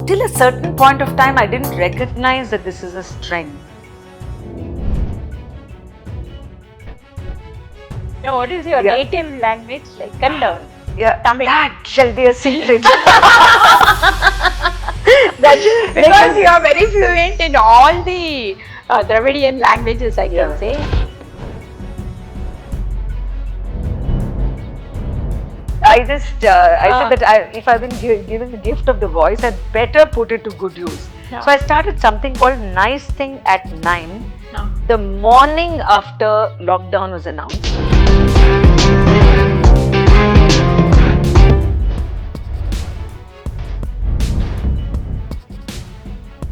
till a certain point of time, I didn't recognize that this is a strength. Now, what is your native language? Like Kannada? Yeah, Tamil. that shall be a secret. Because you are very fluent in all the Dravidian languages, I can say. I said that if I've been given the gift of the voice, I'd better put it to good use. Yeah. So I started something called Nice Thing at 9, No. the morning after lockdown was announced.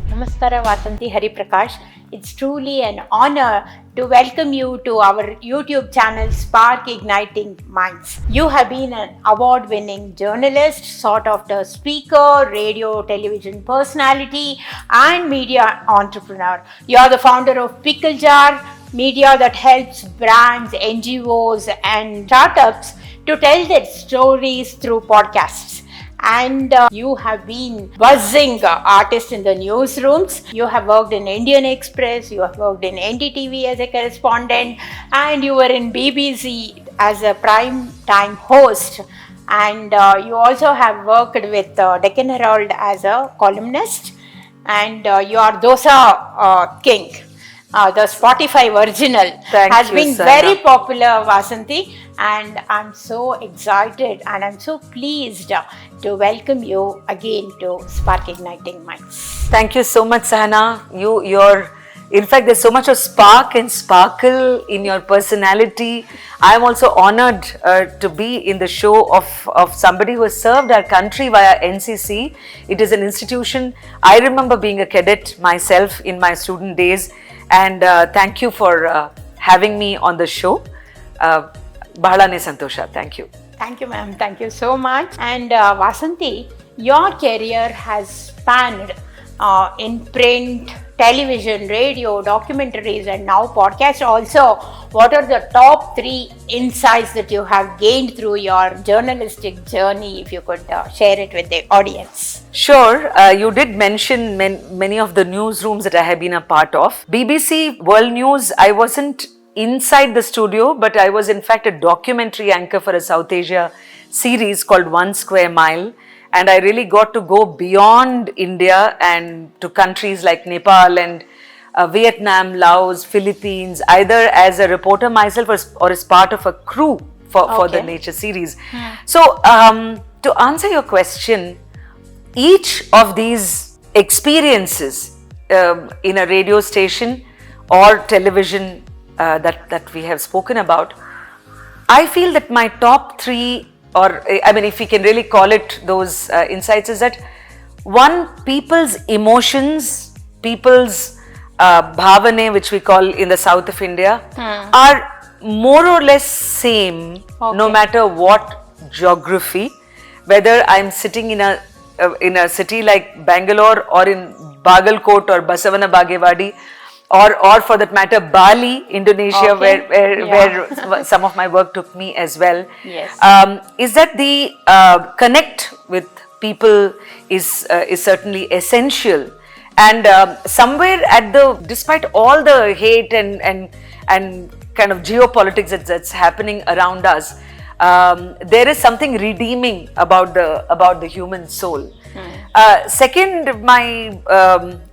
Namaskara, Vasanthi Hariprakash. It's truly an honor to welcome you to our YouTube channel Spark Igniting Minds. You have been an award-winning journalist, sought after speaker, radio, television personality, and media entrepreneur. You are the founder of Pickle Jar Media that helps brands, NGOs, and startups to tell their stories through podcasts. And you have been buzzing artist in the newsrooms. You have worked in Indian Express, you have worked in NDTV as a correspondent, and you were in BBC as a prime time host. And you also have worked with Deccan Herald as a columnist. And you are Dosa King. The Spotify original has been very popular, Vasanthi, and I'm so excited and I'm so pleased to welcome you again to Spark Igniting Minds. Thank you so much, Sahana. In fact, there's so much of spark and sparkle in your personality. I'm also honored to be in the show of somebody who has served our country via NCC. It is an institution. I remember being a cadet myself in my student days. And thank you for having me on the show. Bahalane Santosha. Thank you. Thank you, ma'am. Thank you so much. And Vasanthi, your career has spanned in print, television, radio, documentaries, and now podcast also. What are the top 3 insights that you have gained through your journalistic journey? If you could share it with the audience. Sure. You did mention many of the newsrooms that I have been a part of. BBC World News, I wasn't inside the studio, but I was in fact a documentary anchor for a South Asia series called 1 Square Mile. And I really got to go beyond India and to countries like Nepal and Vietnam, Laos, Philippines, either as a reporter myself or as part of a crew for the Nature series. So to answer your question, each of these experiences in a radio station or television that we have spoken about, I feel that my top 3, or I mean, if we can really call it those insights, is that one, people's emotions, people's bhavane, which we call in the south of India, are more or less same no matter what geography. Whether I'm sitting in a city like Bangalore or in Bagalkot or Basavana Bagewadi, or for that matter Bali, Indonesia, where some of my work took me as well. Yes. Is that the connect with people is certainly essential, and somewhere despite all the hate and kind of geopolitics that's happening around us, there is something redeeming about the human soul. Second, my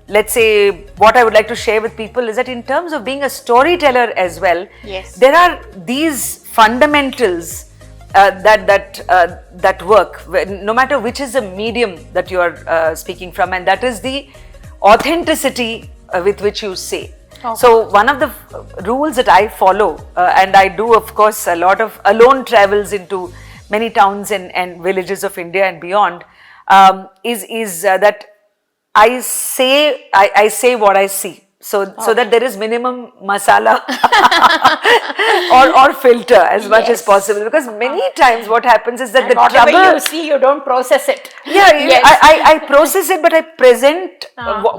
let's say what I would like to share with people is that in terms of being a storyteller as well, there are these fundamentals that work no matter which is the medium that you are speaking from, and that is the authenticity with which you say. So one of the rules that I follow, and I do of course a lot of alone travels into many towns and villages of India and beyond, is that I say what I see. so that there is minimum masala or filter as much as possible, because many times what happens is that And the whatever trouble you see, you don't process it. yeah, Yes. I process it, but I present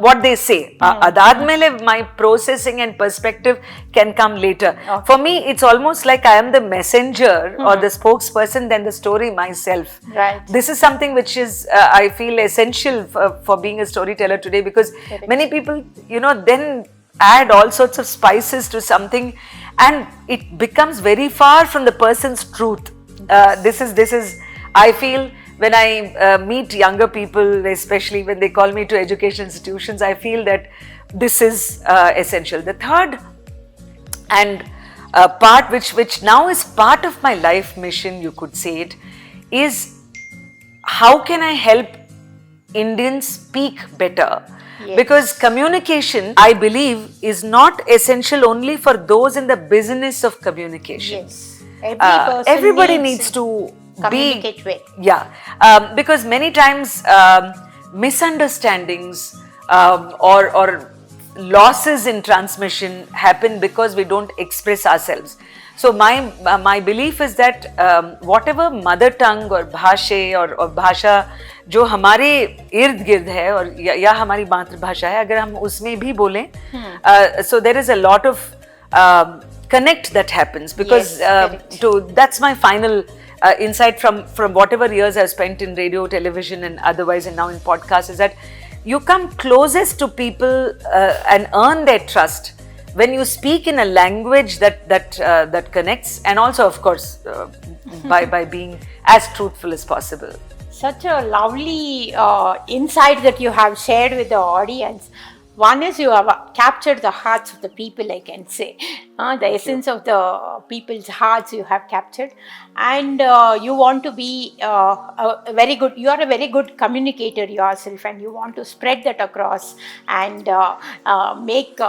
what they say. Adadmele, my processing and perspective can come later. Okay. For me, it's almost like I am the messenger or the spokesperson than the story myself. Right. This is something which is, I feel, essential for being a storyteller today, because many people, then add all sorts of spices to something, and it becomes very far from the person's truth. This is, I feel, when I meet younger people, especially when they call me to education institutions, I feel that this is essential. The third and part which now is part of my life mission, you could say it, is how can I help Indians speak better? Yes. Because communication, I believe, is not essential only for those in the business of communication. Yes. Everybody needs to communicate be, well. yeah, because many times misunderstandings or losses in transmission happen because we don't express ourselves. So my belief is that whatever mother tongue or bhashe or bhasha जो हमारे इर्द गिर्द है और या हमारी मातृभाषा है, अगर हम उसमें भी बोलें, so there is a lot of connect that happens, because that's my final insight from whatever years I've spent in radio, television and otherwise, and now in podcasts, is that you come closest to people and earn their trust when you speak in a language that connects, and also of course by being as truthful as possible. Such a lovely insight that you have shared with the audience. One is you have captured the hearts of the people, I can say. The essence of the people's hearts you have captured. And you want to be you are a very good communicator yourself, and you want to spread that across and make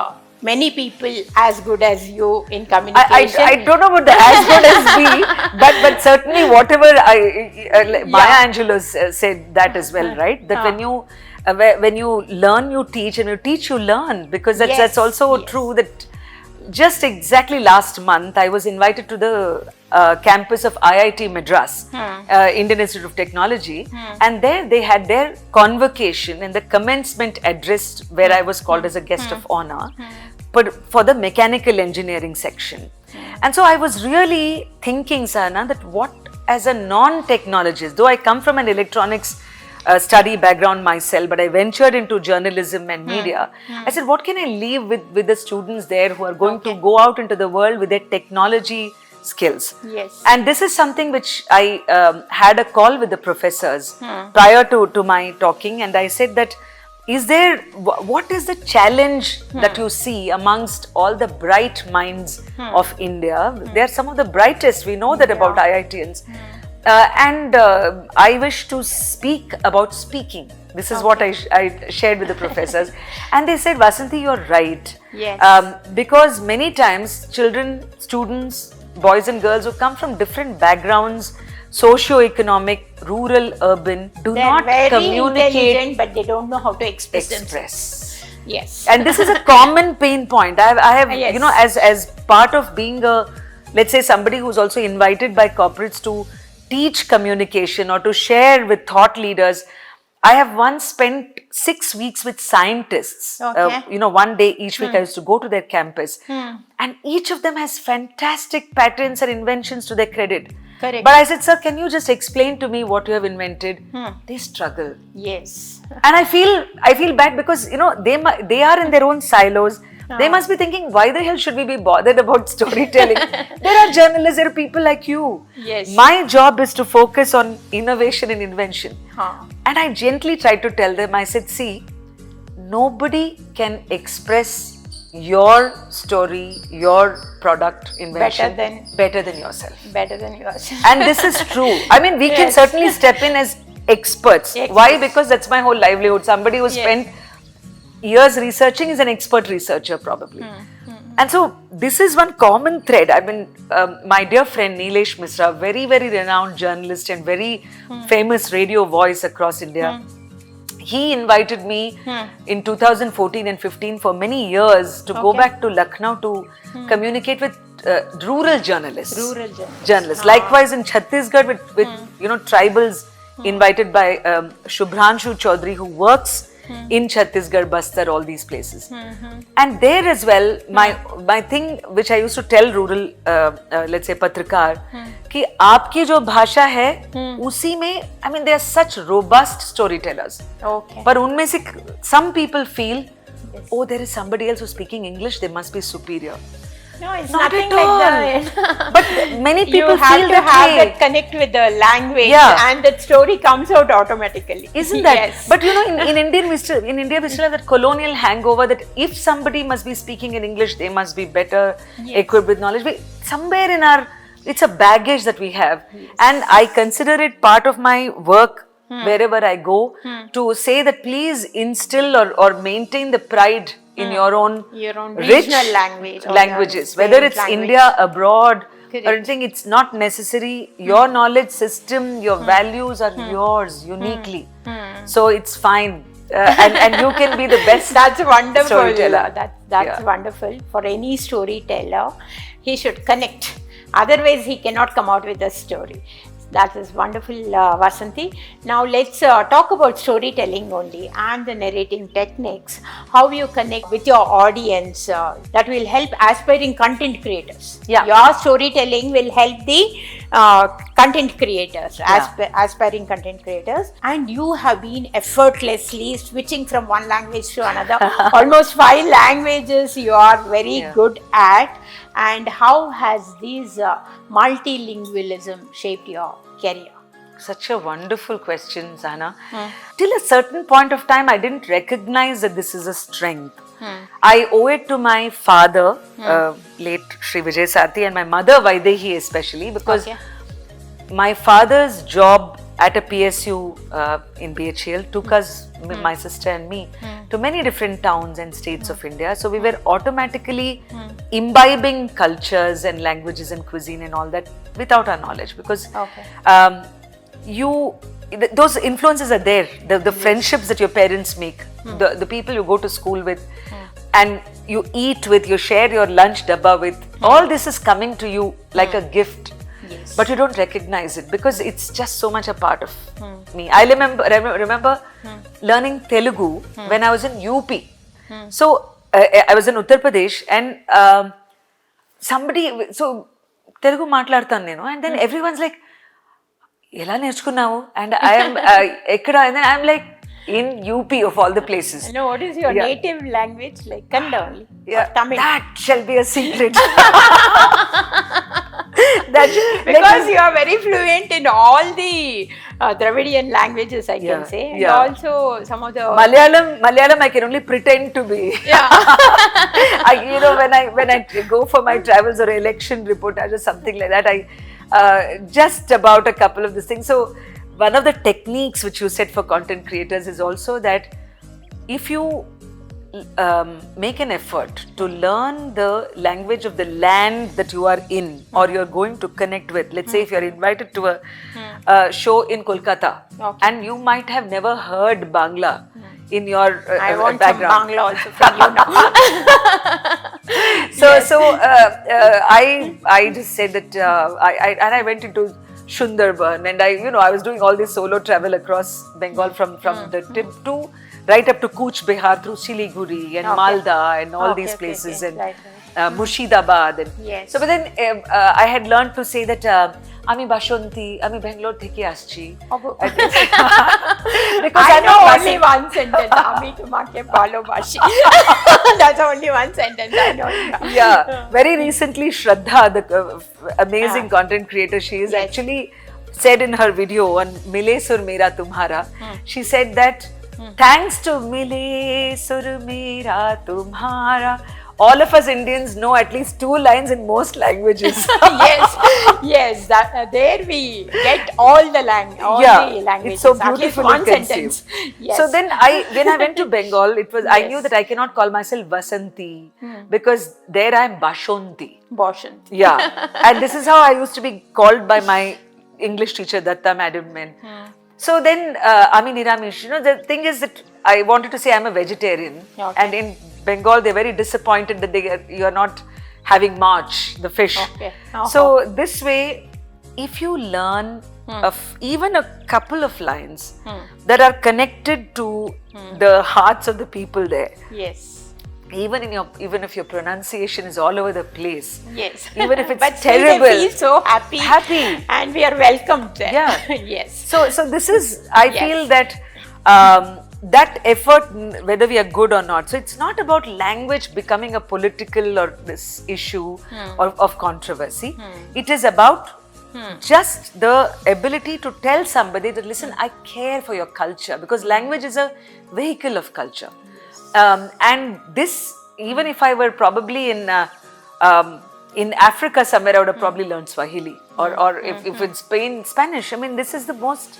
many people as good as you in communication. I don't know about the as good as me, but certainly whatever Maya Angelou said that as well, right? That when you learn, you teach, and you teach, you learn, because that's also true. That just exactly last month, I was invited to the campus of IIT Madras, Indian Institute of Technology, and there they had their convocation and the commencement address, where I was called as a guest of honor, but for the mechanical engineering section. And so I was really thinking, Sana, that what, as a non-technologist, though I come from an electronics study background myself, but I ventured into journalism and media. I said, what can I leave with the students there who are going to go out into the world with their technology skills? Yes. And this is something which I had a call with the professors prior to my talking, and I said that, what is the challenge that you see amongst all the bright minds of India? They are some of the brightest, we know that about IITians. And I wish to speak about speaking. This is what I shared with the professors. And they said, Vasanthi, you're right. Yes. Because many times children, students, boys and girls who come from different backgrounds, socio-economic, rural, urban, They're not very communicate. intelligent, but they don't know how to express themselves. Yes. And this is a common pain point. I have, you know, as part of being let's say somebody who's also invited by corporates to teach communication or to share with thought leaders, I have once spent 6 weeks with scientists. You know, one day each week I used to go to their campus, and each of them has fantastic patents and inventions to their credit. Correct. But I said, sir, can you just explain to me what you have invented? They struggle. Yes. And I feel bad, because you know they are in their own silos. They must be thinking, why the hell should we be bothered about storytelling? There are journalists, there are people like you. Yes. My job is to focus on innovation and invention. And I gently tried to tell them, I said, see, nobody can express your story, your product, invention better than yourself. Better than yourself. And this is true. I mean, we can certainly step in as experts. Why? Because that's my whole livelihood. Somebody who spent years researching is an expert researcher probably. And so this is one common thread. I mean, my dear friend Nilesh Misra, very, very renowned journalist and very famous radio voice across India, he invited me in 2014 and 15 for many years to go back to Lucknow to communicate with rural journalists. Likewise in Chhattisgarh with tribals invited by Shubhranshu Chaudhary, who works in Chhattisgarh, Bastar, all these places. And there as well, my thing which I used to tell rural, let's say patrikar, कि आपकी जो भाषा है उसी में, I mean, they are such robust storytellers. पर उनमें से some people feel, oh, there is somebody else who's speaking English, they must be superior. No, it's nothing like that. But many people you have feel to have that connect with the language, and that story comes out automatically. Isn't that? Yes. But in India we still have that colonial hangover that if somebody must be speaking in English, they must be better equipped with knowledge. Somewhere in it's a baggage that we have, and I consider it part of my work wherever I go to say that please instill or maintain the pride in your own regional languages, whether it's India, abroad, or anything. It's not necessary. Your knowledge system, your values are yours uniquely. So it's fine. And you can be the best. That's wonderful. Storyteller. That's wonderful. For any storyteller, he should connect. Otherwise, he cannot come out with a story. That is wonderful, Vasanthi. Now let's talk about storytelling only and the narrating techniques. How you connect with your audience that will help aspiring content creators. Your storytelling will help the content creators, aspiring content creators. And you have been effortlessly switching from one language to another. Almost 5 languages you are very good at. And how has this multilingualism shaped your career? Such a wonderful question, Zana. Till a certain point of time, I didn't recognize that this is a strength. I owe it to my father, late Shri Vijay Sathi, and my mother Vaidehi especially, because my father's job at a PSU in BHL took us, my sister and me, to many different towns and states of India. So we were automatically imbibing cultures and languages and cuisine and all that without our knowledge, because those influences are there. The friendships that your parents make, the people you go to school with, and you eat with, you share your lunch dabba with, all this is coming to you like a gift. But you don't recognize it because it's just so much a part of me. I remember learning Telugu when I was in UP. So I was in Uttar Pradesh, and Telugu మాట్లాడతాను నేను, and then everyone's like, ఎలా నేర్చుకున్నావు? And I am ekkada, and then I'm like, in UP of all the places. No, what is your native language? Like Kannada only? Tamil? That shall be a secret. Because you are very fluent in all the Dravidian languages, I can say, and also some of the Malayalam I can only pretend to be. When I go for my travels or election reportage or something like that, I just about a couple of these things. So one of the techniques which you said for content creators is also that if you make an effort to learn the language of the land that you are in or you're going to connect with. Let's say if you're invited to a show in Kolkata and you might have never heard Bangla in your I want background. Some Bangla also from you now. I just said that I went into Sundarban, and I was doing all this solo travel across Bengal from the tip to right up to Cooch Behar through Siliguri and Malda and all these places and Murshidabad. And so, but then I had learned to say that Ami Vasanthi, Ami Bangalore theke aschi. Because I know only one sentence. Ami tumake balobashi. That's only one sentence I know. Very recently, Shraddha, the amazing content creator, she is actually said in her video on Mile Sur Mera Tumhara, she said that thanks to Mile Sur Mera Tumhara, all of us Indians know at least 2 lines in most languages. Yes, there we get all the languages. It's so beautifully one sentence. So then when I went to Bengal, I knew that I cannot call myself Vasanthi because there I am Bashonti. And this is how I used to be called by my English teacher Datta madam. So then, Niramish, the thing is that I wanted to say I'm a vegetarian, and in Bengal they're very disappointed that you're not having march, the fish. So this way, if you learn even a couple of lines that are connected to the hearts of the people there. Yes. Even if your pronunciation is all over the place. Yes. Even if it's but terrible. They feel so happy. And we are welcomed there. Yeah. Yes. So this is, I feel that that effort, whether we are good or not. So it's not about language becoming a political or this issue of controversy. It is about just the ability to tell somebody that, listen, I care for your culture, because language is a vehicle of culture. And this, even if I were probably in Africa somewhere, I would have probably learned Swahili or if in Spain, Spanish. I mean, this is the most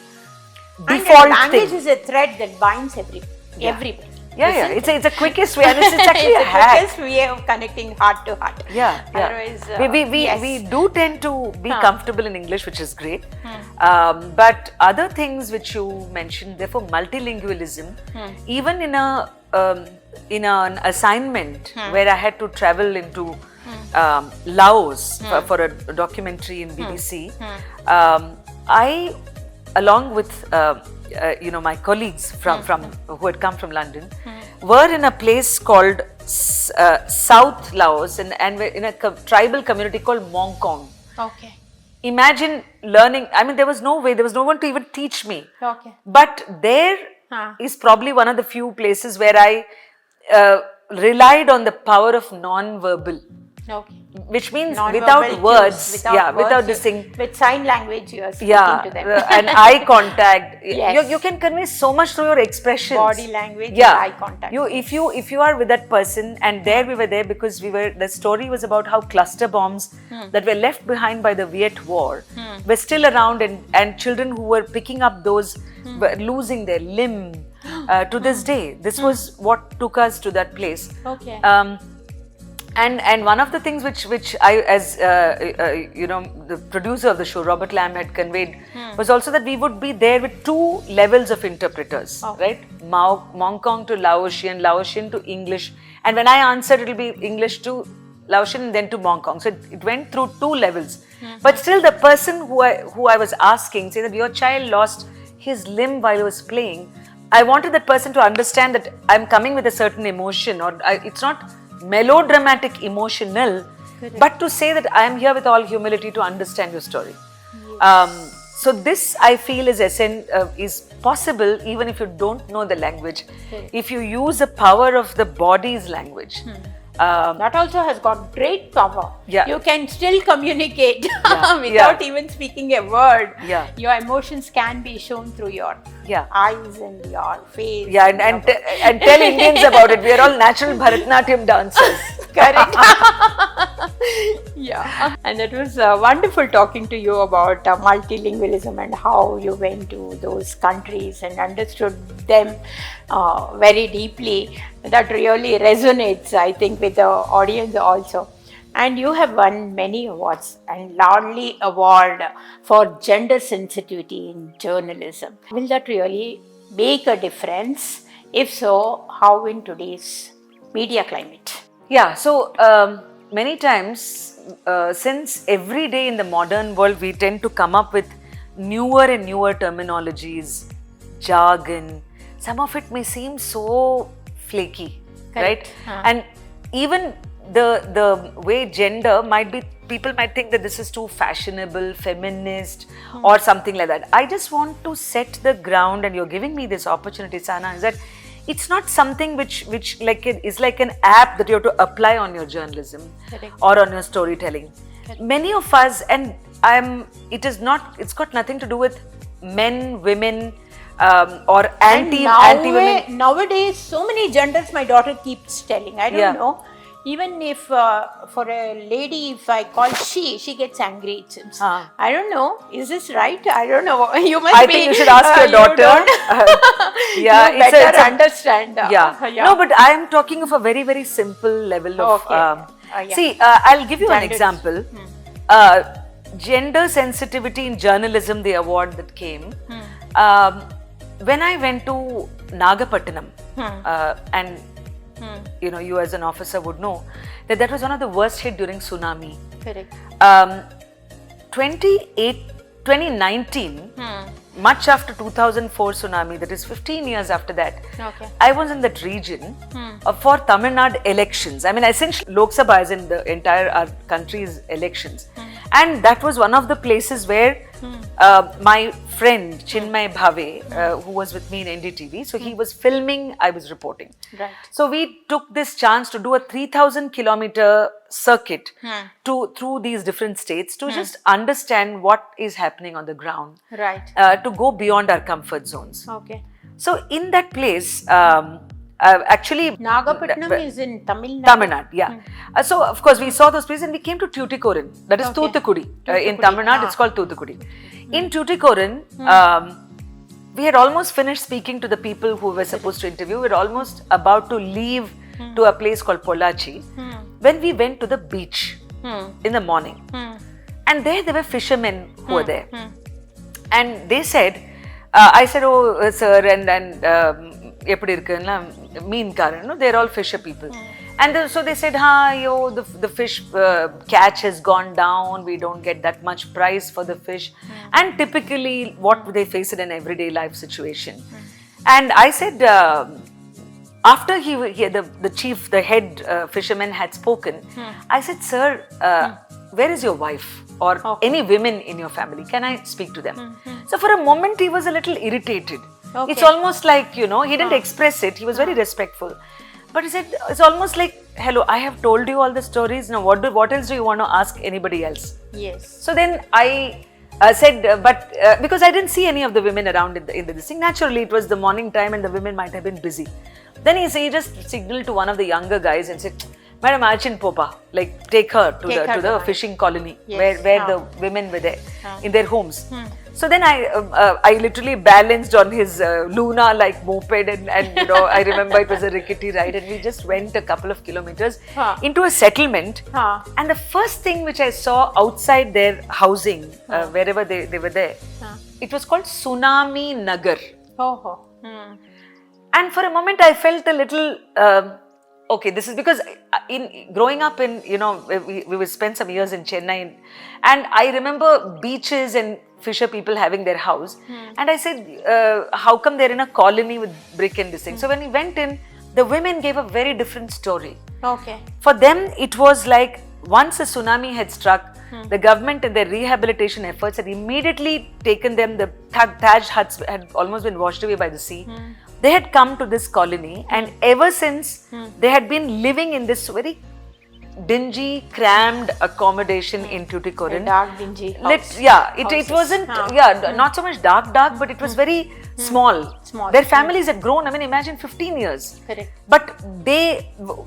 default language thing. Is a thread that binds everybody. Yeah. It's a quickest way, and it's actually a hack. Quickest way of connecting heart to heart. Yeah. Otherwise, we do tend to be comfortable in English, which is great. But other things which you mentioned, therefore multilingualism, even in an assignment where I had to travel into Laos for a documentary in BBC, I, along with my colleagues from who had come from London, were in a place called South Laos, and we're in a tribal community called Mongkong. Okay. Imagine learning. I mean, there was no one to even teach me. Okay. But there is probably one of the few places where I relied on the power of non-verbal. Okay. Which means without words, without this thing. With sign language, you are speaking to them. And eye contact. Yes. You can convey so much through your expressions. Body language, and eye contact. If you are with that person, and there we were there because the story was about how cluster bombs that were left behind by the Viet War were still around, and children who were picking up those were losing their limb to this day. This was what took us to that place. Okay. And one of the things which I, as the producer of the show, Robert Lamb, had conveyed was also that we would be there with two levels of interpreters, right? Mongkong to Laotian, Laotian to English, and when I answered, it will be English to Laotian and then to Mongkong. So it went through two levels. But still, the person who I was asking, say that your child lost his limb while he was playing, I wanted that person to understand that I'm coming with a certain emotion, or it's not melodramatic, emotional, but to say that I am here with all humility to understand your story. Yes. So this, I feel, is possible even if you don't know the language. If you use the power of the body's language. That also has got great power. Yeah. You can still communicate without even speaking a word. Yeah. Your emotions can be shown through your eyes and your face. Yeah, and tell Indians about it. We are all natural Bharatanatyam dancers. Correct. Yeah. And it was wonderful talking to you about multilingualism and how you went to those countries and understood them very deeply. That really resonates, I think, with the audience also. And you have won many awards, and Loudly Award for Gender Sensitivity in Journalism. Will that really make a difference? If so, how in today's media climate? Yeah, so many times, since every day in the modern world, we tend to come up with newer and newer terminologies, jargon. Some of it may seem so flaky, right? And even the way gender might be, people might think that this is too fashionable, feminist, or something like that. I just want to set the ground, and you're giving me this opportunity, Sana, is that it's not something which is like an app that you have to apply on your journalism or on your storytelling. Many of us, and it's got nothing to do with men, women, or anti-women. Nowadays, so many genders my daughter keeps telling. I don't know. Even if for a lady, if I call she gets angry. It seems. I don't know. Is this right? I don't know. You must I think you should ask your daughter. You better understand. No, but I am talking of a very, very simple level of. See, I'll give you an example. Gender sensitivity in journalism, the award that came. When I went to Nagapattinam, and you as an officer would know that was one of the worst hit during tsunami. Correct. 2019, much after 2004 tsunami, that is 15 years after that, Okay. I was in that region for Tamil Nadu elections. I mean, essentially, Lok Sabha is in the entire our country's elections. And that was one of the places where my friend Chinmay Bhave, who was with me in NDTV, so he was filming, I was reporting. Right. So we took this chance to do a 3,000-kilometer circuit through these different states to just understand what is happening on the ground. Right. To go beyond our comfort zones. Okay. So in that place, actually Nagapattinam is in Tamil Nadu. Tamil Nadu, yeah. So of course we saw those places and we came to Tuticorin, that is Thoothukudi. In Tamil Nadu it's called Thoothukudi. In Tuticorin, we had almost finished speaking to the people who were supposed to interview. We were almost about to leave to a place called Pollachi when we went to the beach in the morning. And there were fishermen who were there. And they said, I said, oh sir, and eppadi irukku meenkaran, they're all fisher people. And so they said, the fish catch has gone down, we don't get that much price for the fish. And typically what they face in an everyday life situation. And I said, after the chief, the head fisherman had spoken, I said, sir, where is your wife or any women in your family? Can I speak to them? So for a moment he was a little irritated. Okay. It's almost like, he didn't express it. He was very respectful. But he said, it's almost like, hello, I have told you all the stories. Now what else do you want to ask anybody else? Yes. So then I said, because I didn't see any of the women around in this thing. Naturally, it was the morning time and the women might have been busy. Then he just signaled to one of the younger guys and said, Madam Archin Popa, like take her to the fishing colony, yes, where the women were there in their homes. So then I literally balanced on his Luna like moped and I remember it was a rickety ride and we just went a couple of kilometers into a settlement. And the first thing which I saw outside their housing, wherever they were there, it was called Tsunami Nagar. And for a moment I felt a little, okay, this is because in growing up in, we spent some years in Chennai and I remember beaches and fisher people having their house. And I said, how come they're in a colony with brick and this thing? So when we went in, the women gave a very different story. Okay. For them, it was like once a tsunami had struck, the government and their rehabilitation efforts had immediately taken them, the thatched huts had almost been washed away by the sea. They had come to this colony and ever since they had been living in this very dingy, crammed accommodation in Tuticorin. Dark, dingy house. It wasn't, not so much dark, but it was very small. Their families had grown, I mean, imagine 15 years. Correct. But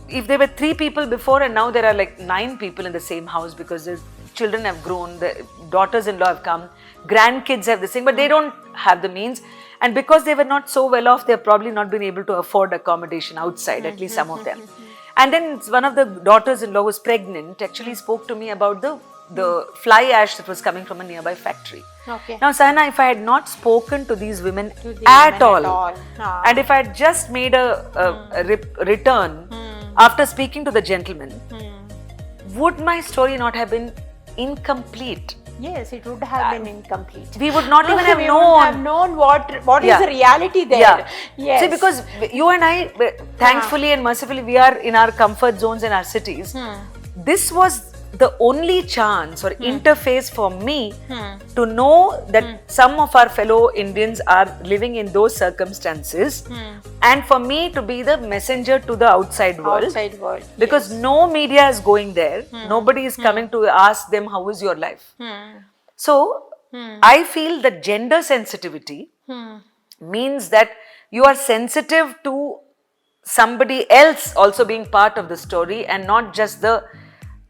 if there were 3 people before and now there are like 9 people in the same house because the children have grown, the daughters-in-law have come, grandkids have this thing, but they don't have the means. And because they were not so well off, they've probably not been able to afford accommodation outside, at least some of them. And then one of the daughters-in-law who was pregnant actually spoke to me about the fly ash that was coming from a nearby factory. Okay. Now, Sahana, if I had not spoken to these women at all, and if I had just made a return after speaking to the gentleman, would my story not have been incomplete? Yes, it would have been incomplete. We would not even have known what is the reality there. Yes. See, because you and I, thankfully and mercifully, we are in our comfort zones in our cities. This was the only chance or interface for me to know that some of our fellow Indians are living in those circumstances and for me to be the messenger to the outside world. Because no media is going there. Nobody is coming to ask them how is your life. So I feel that gender sensitivity means that you are sensitive to somebody else also being part of the story and not just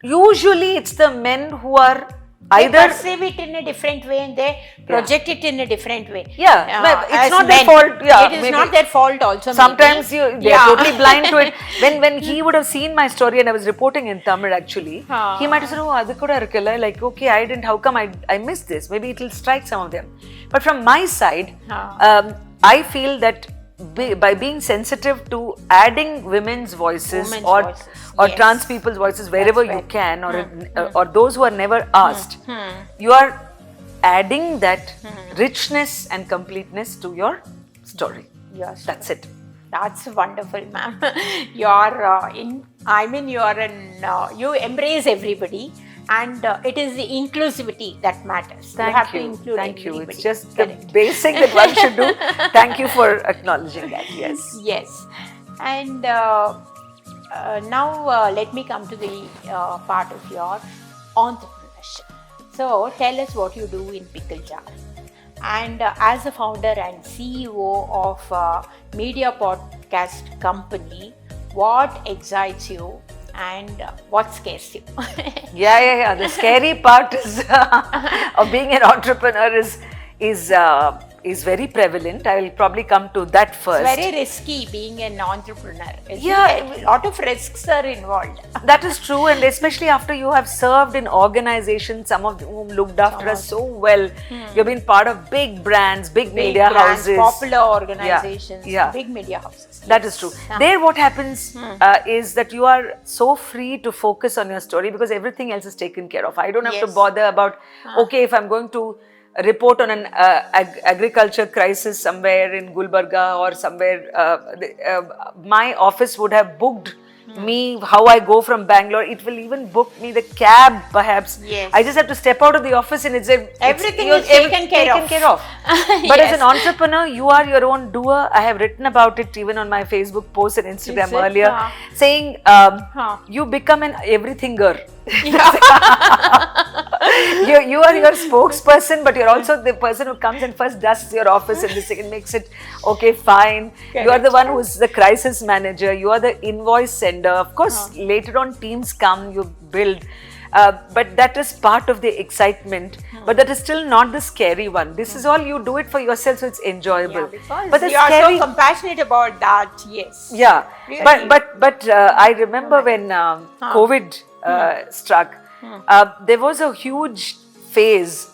usually it's the men who are They perceive it in a different way and they project it in a different way. Yeah, but it's not their fault. Yeah, it is not their fault also. Sometimes they are totally blind to it. When he would have seen my story and I was reporting in Tamil actually, he might have said, oh, adu kuda irukalla, like, okay, I didn't, how come I missed this? Maybe it will strike some of them. But from my side, I feel that by being sensitive to adding women's voices or trans people's voices wherever you can, or those who are never asked, you are adding that richness and completeness to your story. Yes, that's it. That's wonderful, ma'am. You're you embrace everybody. And it is the inclusivity that matters. Thank you have you. to include Thank you. everybody. It's just the basic that one should do. Thank you for acknowledging that. Yes. Yes. And now let me come to the part of your entrepreneurship. So tell us what you do in Pickle Jar. And as a founder and CEO of media podcast company, what excites you? And what scares you? Yeah. The scary part is of being an entrepreneur is very prevalent. I will probably come to that first. It's very risky being an entrepreneur. A lot of risks are involved. That is true, and especially after you have served in organizations, some of whom looked after us so well. You've been part of big brands, big media houses, popular organizations, big media houses. That is true. There what happens is that you are so free to focus on your story because everything else is taken care of. I don't have to bother about, okay, if I'm going to report on an agriculture crisis somewhere in Gulbarga or somewhere, my office would have booked me how I go from Bangalore. It will even book me the cab perhaps. Yes. I just have to step out of the office and everything is taken care of. But as an entrepreneur, you are your own doer. I have written about it even on my Facebook post and Instagram earlier, saying you become an everythinger. You are your spokesperson, but you're also the person who comes and first dusts your office and this and makes it okay, fine. Correct. You are the one who's the crisis manager. You are the invoice sender. Of course, later on teams come, you build. But that is part of the excitement. But that is still not the scary one. This is all you do it for yourself, so it's enjoyable. But you are so compassionate about that. Yes. Yeah. Really. But I remember when COVID struck, there was a huge phase.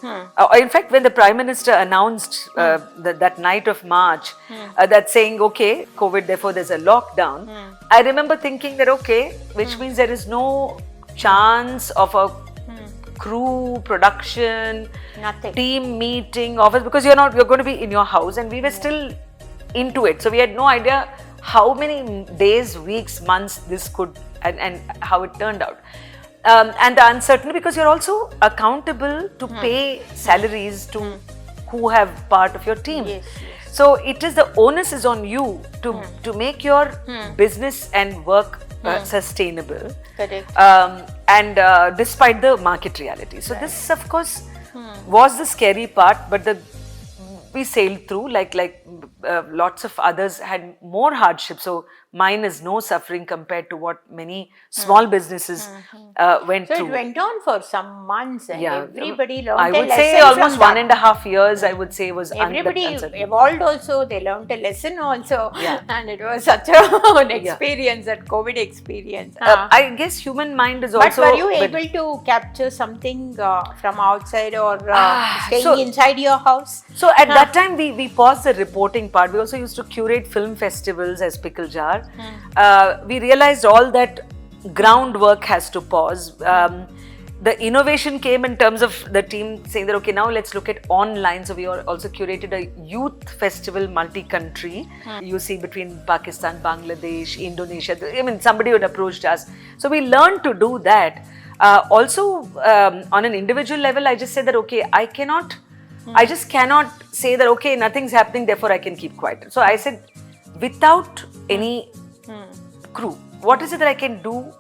In fact, when the Prime Minister announced that night of March, that saying, okay, COVID, therefore there's a lockdown, I remember thinking that, okay, which means there is no chance of a crew, production, team meeting, office, because you're going to be in your house, and we were still into it. So we had no idea how many days, weeks, months this could, and how it turned out. And the uncertainty, because you're also accountable to pay salaries to who have part of your team. Yes. So it is, the onus is on you to make your business and work sustainable. Correct. And despite the market reality. So this, of course, was the scary part, but we sailed through like lots of others had more hardship. So mine is no suffering compared to what many small businesses went through. So it went on for some months and everybody learned I would a say lesson almost 1.5 years, I would say, was everybody evolved also, they learned a lesson also. And it was such an experience, that COVID experience. I guess human mind is also... But were you able to capture something from outside or staying inside your house? So at that time, we paused the reporting part. We also used to curate film festivals as Pickle Jar. We realized all that groundwork has to pause. The innovation came in terms of the team saying that, okay, now let's look at online. So we also curated a youth festival, multi-country. You see, between Pakistan, Bangladesh, Indonesia. I mean, somebody had approached us. So we learned to do that. Also, on an individual level, I just said that, okay, I just cannot say that, okay, nothing's happening, therefore I can keep quiet. So I said, without any crew, what is it that I can do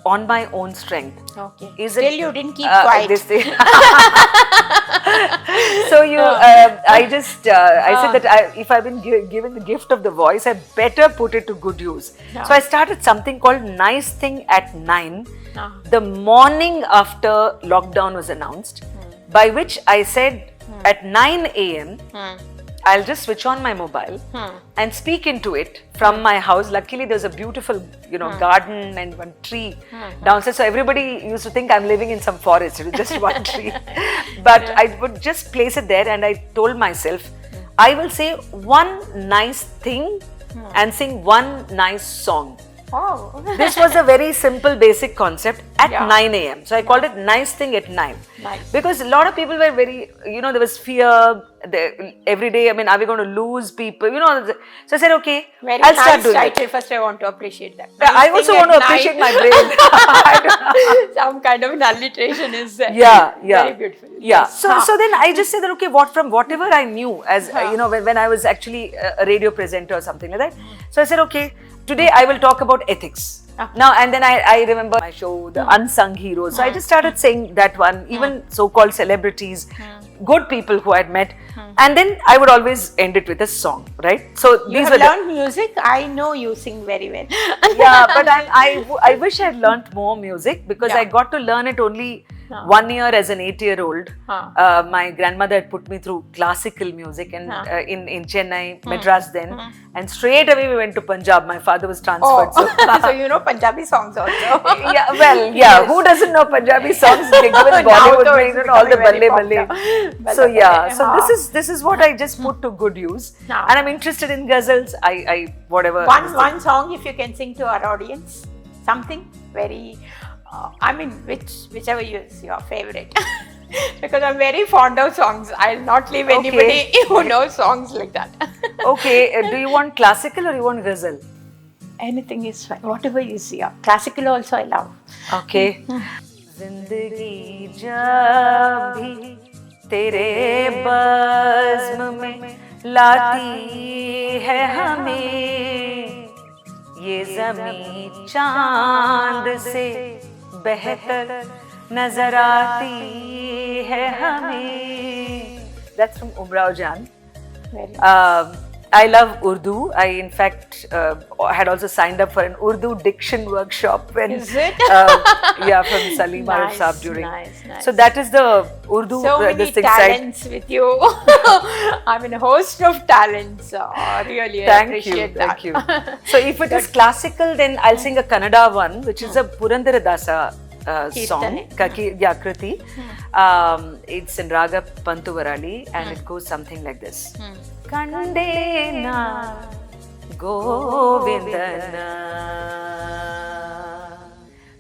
on my own strength? Okay. You didn't keep quiet. So I said that if I've been given the gift of the voice, I better put it to good use. So I started something called Nice Thing at 9. The morning after lockdown was announced, by which I said at 9 a.m. I'll just switch on my mobile and speak into it from my house. Luckily, there's a beautiful, garden and one tree downstairs. So everybody used to think I'm living in some forest. It was just one tree. But I would just place it there, and I told myself, I will say one nice thing and sing one nice song. Oh. This was a very simple, basic concept at 9 a.m. So I called it nice thing at 9. Nice. Because a lot of people were very, there was fear every day. I mean, are we going to lose people? So I said, okay, Very I'll nice start doing title. it. First, I want to appreciate that. I also want to appreciate my brain. Some kind of alliteration is there. Yeah. Very beautiful. Yeah. Yes. So then I just said that, okay, from whatever I knew as, when I was actually a radio presenter or something like that. So I said, okay, today I will talk about ethics. Now and then I remember my show, The Unsung Heroes. So I just started saying that one, even so-called celebrities, good people who I had met. And then I would always end it with a song, right? So You have learned music? I know you sing very well. Yeah, but I wish I had learnt more music, because I got to learn it only 1 year as an 8-year-old. My grandmother had put me through classical music and in Chennai, Madras then. And straight away we went to Punjab. My father was transferred. So you know Punjabi songs also. Yes. Who doesn't know Punjabi songs? Given Bollywood, all the balle. So so this is what I just put to good use. And I'm interested in ghazals. I whatever. One song, if you can sing to our audience, something very, whichever is your favorite. Because I'm very fond of songs. I'll not leave anybody who knows songs like that. Okay, do you want classical or you want ghazal? Anything is fine. Whatever is your classical also I love. Okay. Zindagi jab bhi tere bazm mein lati hai hame, ye zameen chand se behtar nazar aati hai hame. That's from Umrao Jan. I love Urdu. I, in fact, had also signed up for an Urdu diction workshop when, Is it? from Salim Arif Saab during. Nice. So that is the Urdu. So many talents with you. A host of talents. Really appreciate that. Thank you. So if it is classical, then I'll sing a Kannada one, which is a Purandara Dasa song, Kriti. It's in Raga Pantuvarali, and it goes something like this. Kandena Govindana,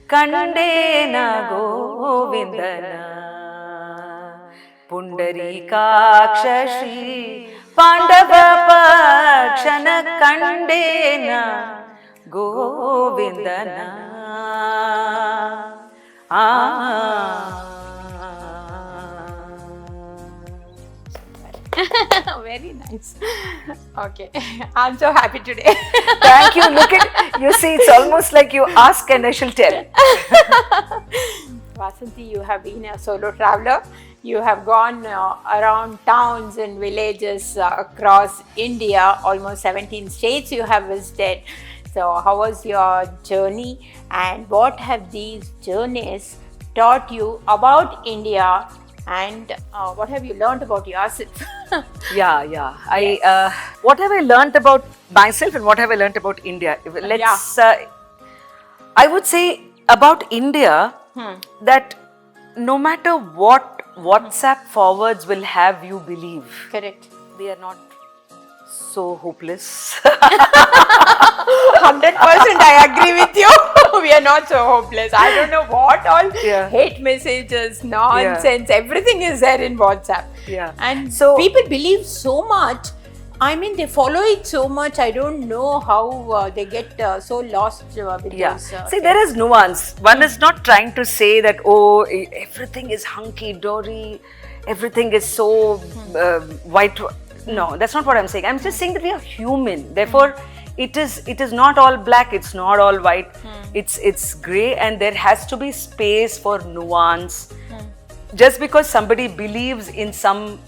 Kandena Govindana, Pundarikaksha Shri Pandava Pakshana, Kandena Govindana. Very nice. Okay, I'm so happy today. Thank you. Look at, you see, it's almost like you ask and I shall tell. Vasanthi, you have been a solo traveler. You have gone around towns and villages across India, almost 17 states you have visited. So how was your journey, and what have these journeys taught you about India, and what have you learned about yourself? What have I learnt about myself and what have I learnt about India? I would say about India that no matter what WhatsApp forwards will have you believe, Correct. we are not so hopeless. 100% I agree with you. We are not so hopeless. I don't know what all hate messages, nonsense, everything is there in WhatsApp. And so people believe so much. They follow it so much. I don't know how they get so lost with those. See, there is nuance. One is not trying to say that, everything is hunky-dory, everything is so white. No, that's not what I'm saying. I'm just saying that we are human. Therefore, it is not all black, it's not all white. It's grey, and there has to be space for nuance. Just because somebody believes in some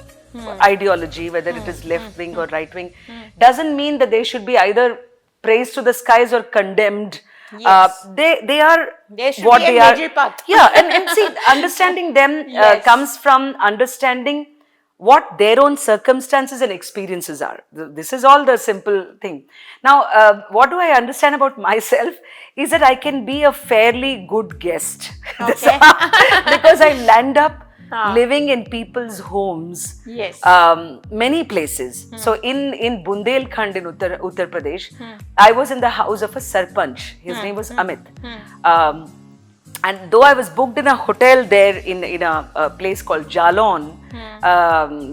ideology, whether it is left wing or right wing, doesn't mean that they should be either praised to the skies or condemned Yes. They are There should what be a they are. middle path. Yeah, and see, understanding them Yes. comes from understanding what their own circumstances and experiences are. This is all the simple thing. Now, what do I understand about myself is that I can be a fairly good guest. Okay. Because I land up living in people's homes, Yes. many places. So in Bundelkhand in Uttar Pradesh, I was in the house of a sarpanch. His name was Amit. And though I was booked in a hotel there in a place called Jalon,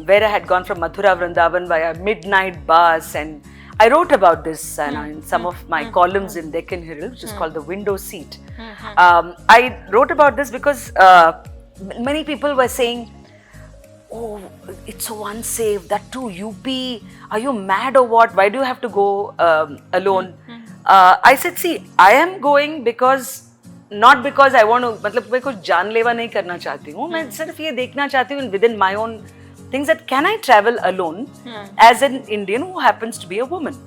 where I had gone from Mathura Vrindavan via midnight bus, and I wrote about this in some of my columns in Deccan Herald, which is called The Window Seat. I wrote about this because many people were saying, oh, it's so unsafe, that too UP, are you mad or what? Why do you have to go alone? I said, see, I am going because not because I want to, मतलब मैं कुछ जानलेवा नहीं करना चाहती हूँ, मैं सिर्फ ये देखना चाहती हूँ within my own things that can I travel alone as an Indian who happens to be a woman.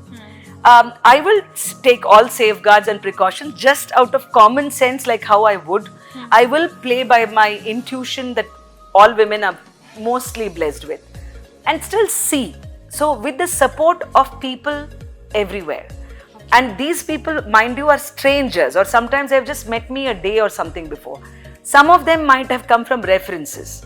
I will take all safeguards and precautions just out of common sense, like how I would. I will play by my intuition that all women are mostly blessed with, and still see. So with the support of people everywhere. And these people, mind you, are strangers, or sometimes they've just met me a day or something before. Some of them might have come from references.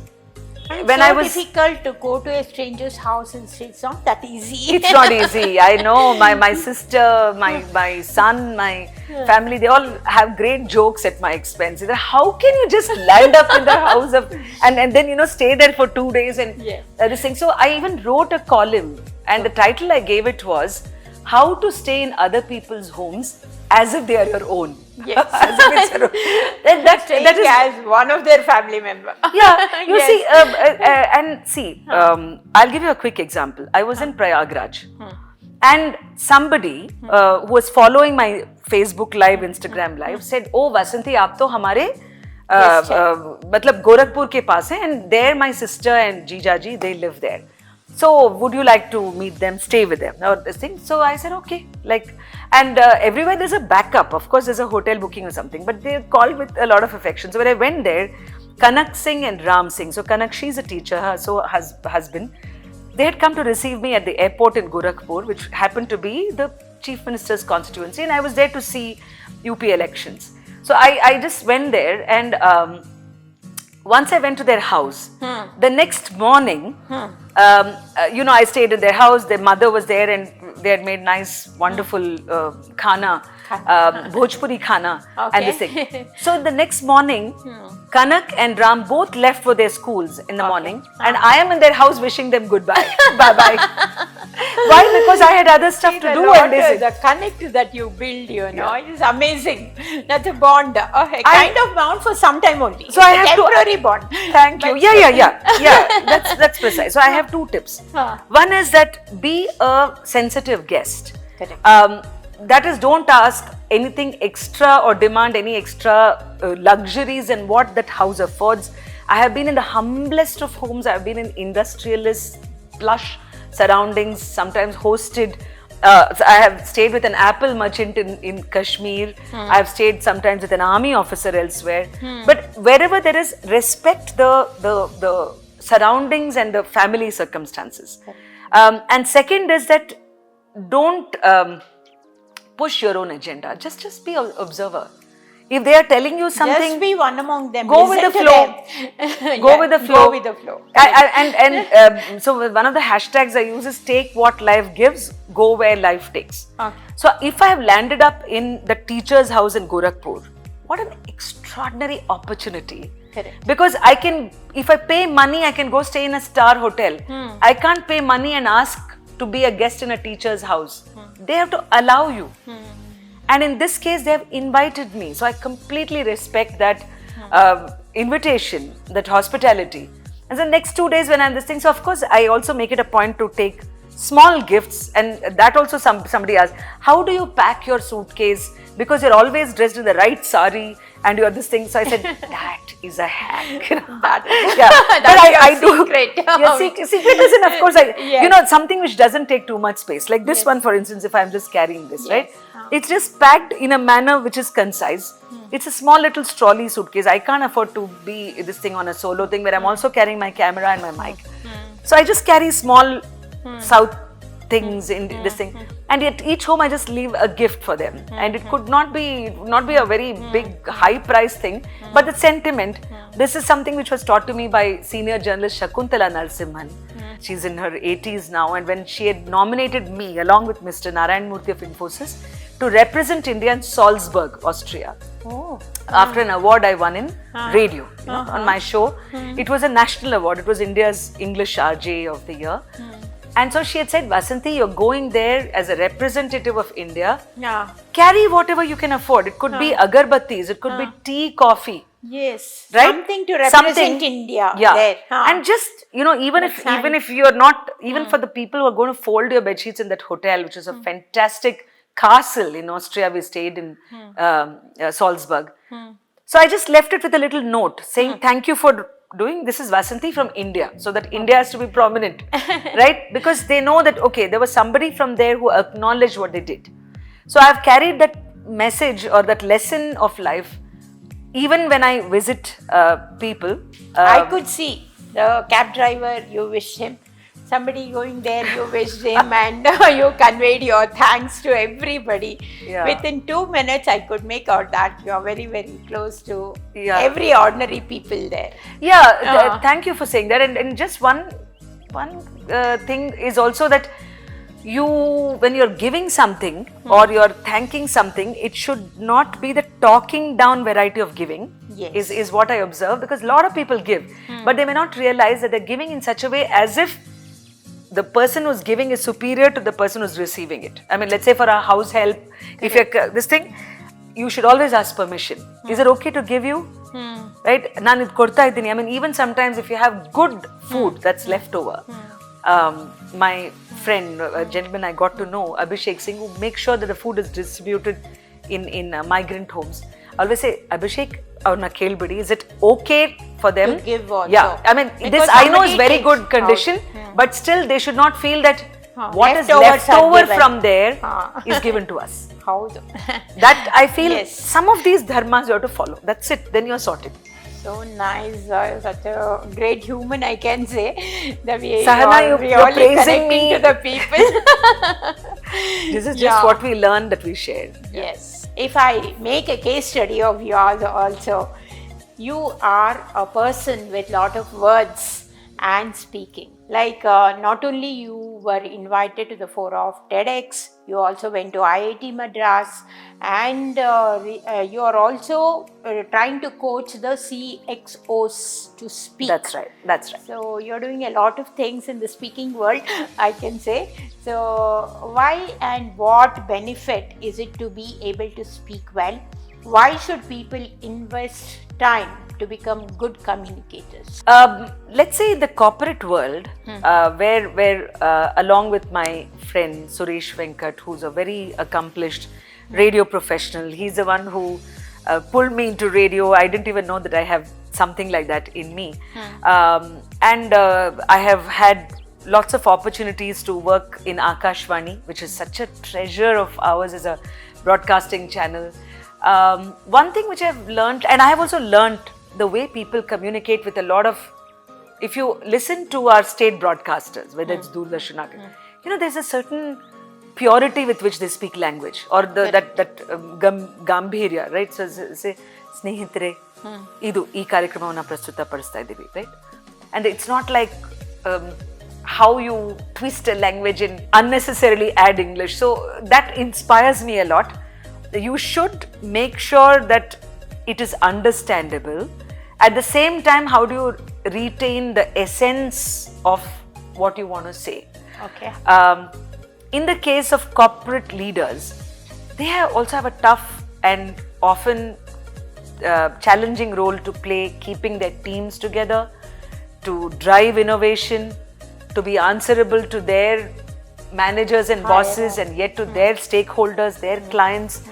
And When so I was difficult to go to a stranger's house and say it's not that easy. It's not easy. I know my sister, my son, my family, they all have great jokes at my expense. They're, how can you just land up in the house of and then stay there for 2 days and this thing. So I even wrote a column, and the title I gave it was How to Stay in Other People's Homes as if they are your own. Yes. As if it's your own. That is as one of their family member. Yeah, you see, and see, I'll give you a quick example. I was in Prayagraj, and somebody who was following my Facebook Live, Instagram Live said, "Oh, Vasanthi, आप तो हमारे मतलब गोरखपुर के पास हैं, and there my sister and Jijaji, they live there. So would you like to meet them, stay with them, or this thing?" So I said, okay. And everywhere there's a backup. Of course, there's a hotel booking or something, but they're called with a lot of affection. So when I went there, Kanak Singh and Ram Singh, so Kanak, she's a teacher, so husband, they had come to receive me at the airport in Gorakhpur, which happened to be the Chief Minister's constituency, and I was there to see UP elections. So I just went there, and once I went to their house, the next morning, I stayed in their house. Their mother was there, and they had made nice, wonderful khana, Bhojpuri khana, and this thing. So the next morning, Kanak and Ram both left for their schools in the morning, and I am in their house wishing them goodbye. Bye-bye. Why? Because I had other stuff to do. And the connect that you build, is amazing. That's a bond, a kind of bond for some time only. So I have temporary bond. Thank you. Yeah. That's precise. So I have 2 tips. One is that be a sensitive guest. Correct. That is, don't ask anything extra or demand any extra luxuries and what that house affords. I have been in the humblest of homes. I have been in industrialist, plush surroundings, sometimes hosted. I have stayed with an apple merchant in Kashmir. I have stayed sometimes with an army officer elsewhere. But wherever there is, respect the surroundings and the family circumstances. And second is that don't push your own agenda. Just be an observer. If they are telling you something, just be one among them. Go with the flow. Go with the flow. Go with the flow. So one of the hashtags I use is take what life gives, go where life takes. Okay. So if I have landed up in the teacher's house in Gorakhpur, what an extraordinary opportunity. Correct. Because if I pay money, I can go stay in a star hotel. I can't pay money and ask to be a guest in a teacher's house. They have to allow you. And in this case, they have invited me. So I completely respect that invitation, that hospitality. And the next 2 days when I'm this thing, so of course, I also make it a point to take small gifts. And that also somebody asked, how do you pack your suitcase? Because you're always dressed in the right sari and you're this thing. So I said, that is a hack. That is, Yeah, that's but your I do. secret. Your secret is, in, of course, Yes. something which doesn't take too much space. Like this Yes. one, for instance, if I'm just carrying this, right? Yes. It's just packed in a manner which is concise. It's a small little trolley suitcase. I can't afford to be this thing on a solo thing where I'm also carrying my camera and my mic. So I just carry small South things in this thing, and at each home I just leave a gift for them, and it could not be a very big high price thing, but the sentiment. This is something which was taught to me by senior journalist Shakuntala Narasimhan. She's in her 80s now, and when she had nominated me along with Mr. Narayan Murthy of Infosys to represent India in Salzburg, Austria. Oh. After an award I won in radio, on my show. It was a national award. It was India's English RJ of the year. And so she had said, Vasanthi, you're going there as a representative of India. Yeah. Carry whatever you can afford. It could be agarbattis, it could be tea, coffee. Yes. Right? Something to represent India. Yeah. There. And just, even if you're not, even for the people who are going to fold your bed sheets in that hotel, which is a fantastic castle in Austria, we stayed in Salzburg. So I just left it with a little note saying, thank you for doing, this is Vasanthi from India, so that India has to be prominent, right? Because they know that, okay, there was somebody from there who acknowledged what they did. So I've carried that message or that lesson of life, even when I visit people. I could see the cab driver, you wished him. Somebody going there, you wished him, and you conveyed your thanks to everybody. Yeah. Within 2 minutes, I could make out that you are very, very close to every ordinary people there. Yeah, thank you for saying that. And just one thing is also that when you're giving something or you're thanking something, it should not be the talking down variety of giving. Yes. Is what I observe, because a lot of people give, but they may not realize that they're giving in such a way as if the person who's giving is superior to the person who's receiving it. I mean, let's say for a house help, if you're this thing, you should always ask permission. Is it okay to give you? Right? I mean, even sometimes if you have good food that's left over, my friend, a gentleman I got to know, Abhishek Singh, who makes sure that the food is distributed in migrant homes. I always say, Abhishek, is it okay for them to give also? Yeah, I mean, Because this I know is very good condition, but still they should not feel that what is left over from there is given to us. That I feel some of these dharmas you have to follow. That's it, then you're sorted. So nice, such a great human, I can say. The way Sahana, you're you're really praising connecting me to the people. This is just what we learned that we shared. Yes. If I make a case study of yours also, you are a person with lot of words and speaking. Like not only you were invited to the fora of TEDx, you also went to IIT Madras, and you are also trying to coach the CXOs to speak. That's right. So you're doing a lot of things in the speaking world, I can say. So why and what benefit is it to be able to speak well? Why should people invest time to become good communicators? Let's say in the corporate world, where along with my friend Suresh Venkat, who's a very accomplished radio professional, he's the one who pulled me into radio. I didn't even know that I have something like that in me. And I have had lots of opportunities to work in Akashvani, which is such a treasure of ours as a broadcasting channel. One thing which I've learned, and I have also learned the way people communicate with a lot of, if you listen to our state broadcasters, whether it's Doordarshan, there's a certain purity with which they speak language, or that gambhirya, right? So say, Snehitare, idu ee karyakramanna prastuta padistha idivi, right? And it's not like how you twist a language and unnecessarily add English. So that inspires me a lot. You should make sure that it is understandable. At the same time, how do you retain the essence of what you want to say? Okay. In the case of corporate leaders, they also have a tough and often challenging role to play, keeping their teams together, to drive innovation, to be answerable to their managers and bosses, and yet to their stakeholders, their clients.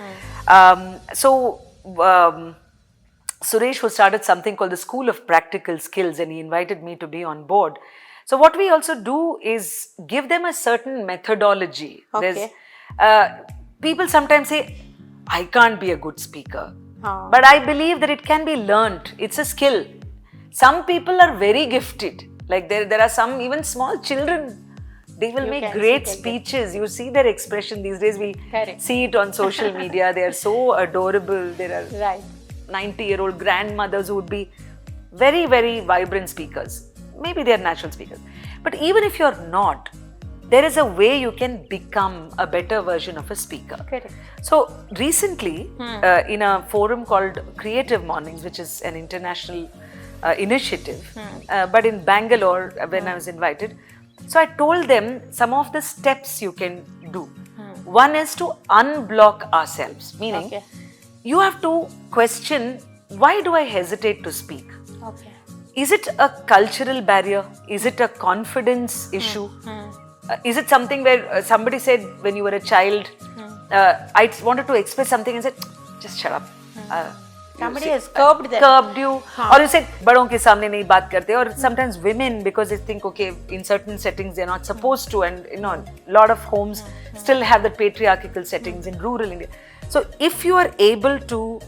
Suresh, who started something called the School of Practical Skills, and he invited me to be on board. So what we also do is give them a certain methodology. Okay. People sometimes say, I can't be a good speaker. Oh. But I believe that it can be learnt. It's a skill. Some people are very gifted. Like there are some even small children. They will make great speeches. You see their expression these days. We see it on social media. They are so adorable. There are 90-year-old grandmothers who would be very, very vibrant speakers. Maybe they are natural speakers. But even if you're not, there is a way you can become a better version of a speaker. Correct. So recently, in a forum called Creative Mornings, which is an international initiative, but in Bangalore, when I was invited, so I told them some of the steps you can do. One is to unblock ourselves, meaning you have to question, why do I hesitate to speak? Okay. Is it a cultural barrier? Is it a confidence issue? Is it something where somebody said when you were a child, I wanted to express something and said, just shut up. Somebody has curbed them. Curbed you. Or you said, badon ke samne nahi baat karte. Or sometimes women, because they think, okay, in certain settings they're not supposed to, and you know, a lot of homes still have the patriarchal settings in rural India. So if you are able to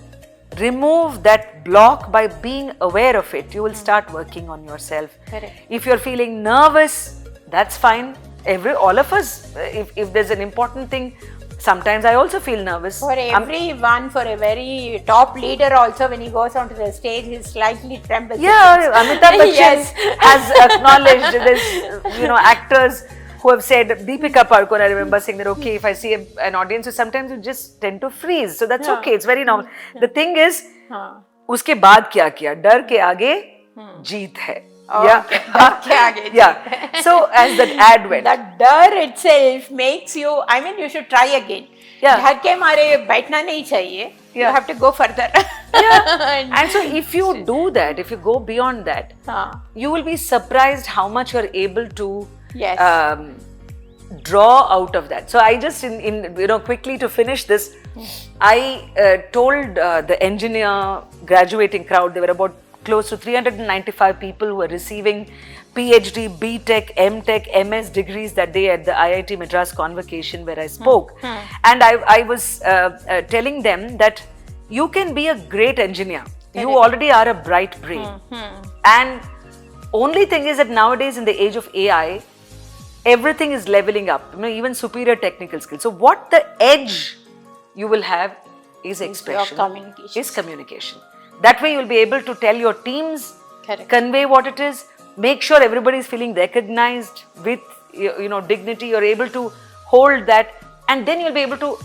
remove that block by being aware of it, you will start working on yourself. Correct. If you're feeling nervous, that's fine. All of us, if there's an important thing, sometimes I also feel nervous. For everyone, for a very top leader also, when he goes onto the stage, he slightly trembles. Yeah, Amitabh Bachchan has acknowledged this, actors who have said, Deepika Padukone, I remember saying that, okay, if I see an audience, so sometimes you just tend to freeze. So that's okay, it's very normal. The thing is, uske baad kya kiya? Dar ke aage jeet hai. Yeah. So as that ad went, that dar itself makes you, I mean, you should try again. Dhar ke mare baithna nahi chahiye. You have to go further. And so if you do that, if you go beyond that, you will be surprised how much you're able to draw out of that. So I just, quickly to finish this, I told the engineer graduating crowd, there were about close to 395 people who were receiving PhD, BTech, MTech, MS degrees that day at the IIT Madras convocation where I spoke. And I was telling them that you can be a great engineer. You already are a bright brain. And only thing is that nowadays in the age of AI, everything is leveling up, even superior technical skills. So what the edge you will have is expression, is communication. That way you'll be able to tell your teams, convey what it is, make sure everybody is feeling recognized with dignity. You're able to hold that, and then you'll be able to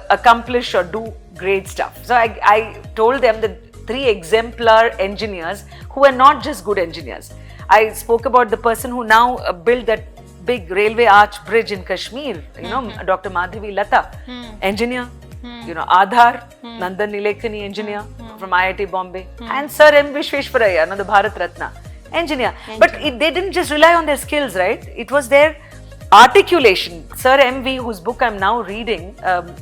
accomplish or do great stuff. So I told them the 3 exemplar engineers who are not just good engineers. I spoke about the person who now built that big railway arch bridge in Kashmir, Dr. Madhavi Lata, engineer. Aadhar, Nandan Nilekani, engineer from IIT Bombay, and Sir M. Vishweshwaraya, the Bharat Ratna, engineer. But they didn't just rely on their skills, right? It was their articulation. Sir M.V., whose book I'm now reading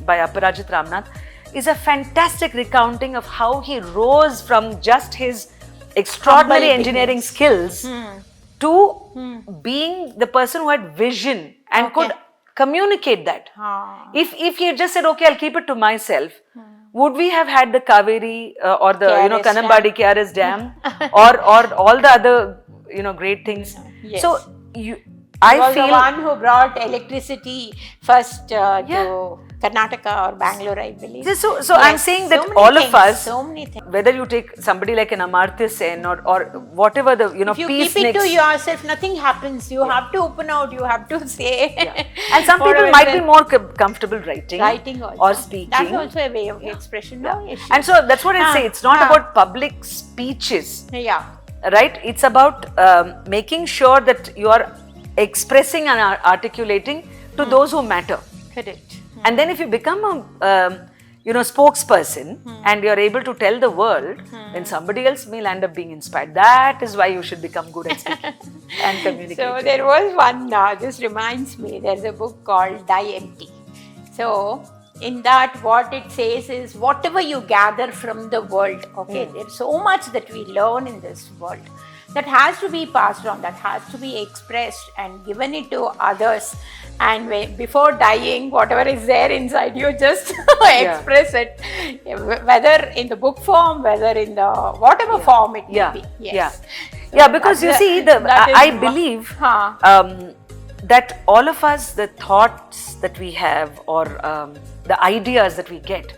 by Aparajit Ramnath, is a fantastic recounting of how he rose from just his extraordinary engineering skills to being the person who had vision and could communicate that. If he had just said, okay, I'll keep it to myself, would we have had the Kaveri or the Kanambadi KRS Dam or all the other great things? Yes. So I feel the one who brought electricity first to Karnataka or Bangalore, I believe. So I'm saying that all of us, whether you take somebody like an Amartya Sen or whatever the if you keep it to yourself, nothing happens. You have to open out. You have to say. And some people might be more comfortable writing also. or speaking. That's also a way of expression. No issue. And so that's what I say. It's not about public speeches. Right? It's about making sure that you are expressing and articulating to those who matter. Correct. And then if you become a spokesperson and you're able to tell the world, then somebody else may end up being inspired. That is why you should become good at speaking and communicating. So there was one, this reminds me, there's a book called Die Empty. So in that what it says is whatever you gather from the world, okay, there's so much that we learn in this world that has to be passed on, that has to be expressed and given it to others. And before dying, whatever is there inside you, just express it, whether in the book form, whether in the whatever form it may be. Yes. Yeah, because you see, I believe that all of us, the thoughts that we have or the ideas that we get,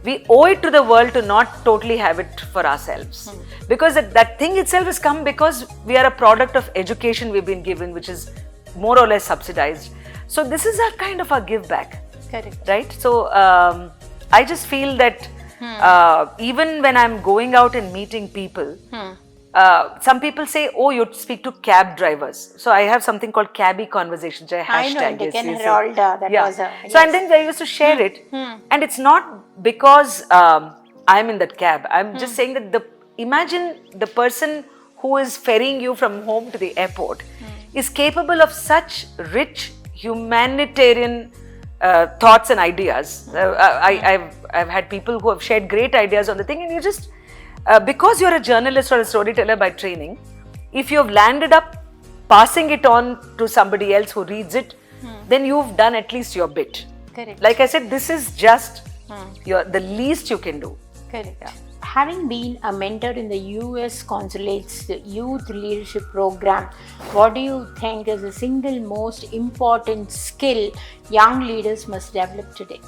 we owe it to the world to not totally have it for ourselves. Because that thing itself has come because we are a product of education we've been given, which is more or less subsidized. So this is a kind of a give back. Correct. Right? So I just feel that even when I'm going out and meeting people, some people say, oh, you speak to cab drivers. So I have something called cabby conversations. I know, Deccan Herald, that was a... So and then I used to share it. And it's not because I'm in that cab. I'm just saying that imagine the person who is ferrying you from home to the airport is capable of such rich humanitarian thoughts and ideas. I've had people who have shared great ideas on the thing, and you just... because you're a journalist or a storyteller by training, if you've landed up passing it on to somebody else who reads it, then you've done at least your bit. Correct. Like I said, this is just the least you can do. Correct. Yeah. Having been a mentor in the US Consulate's Youth Leadership Program, what do you think is the single most important skill young leaders must develop today?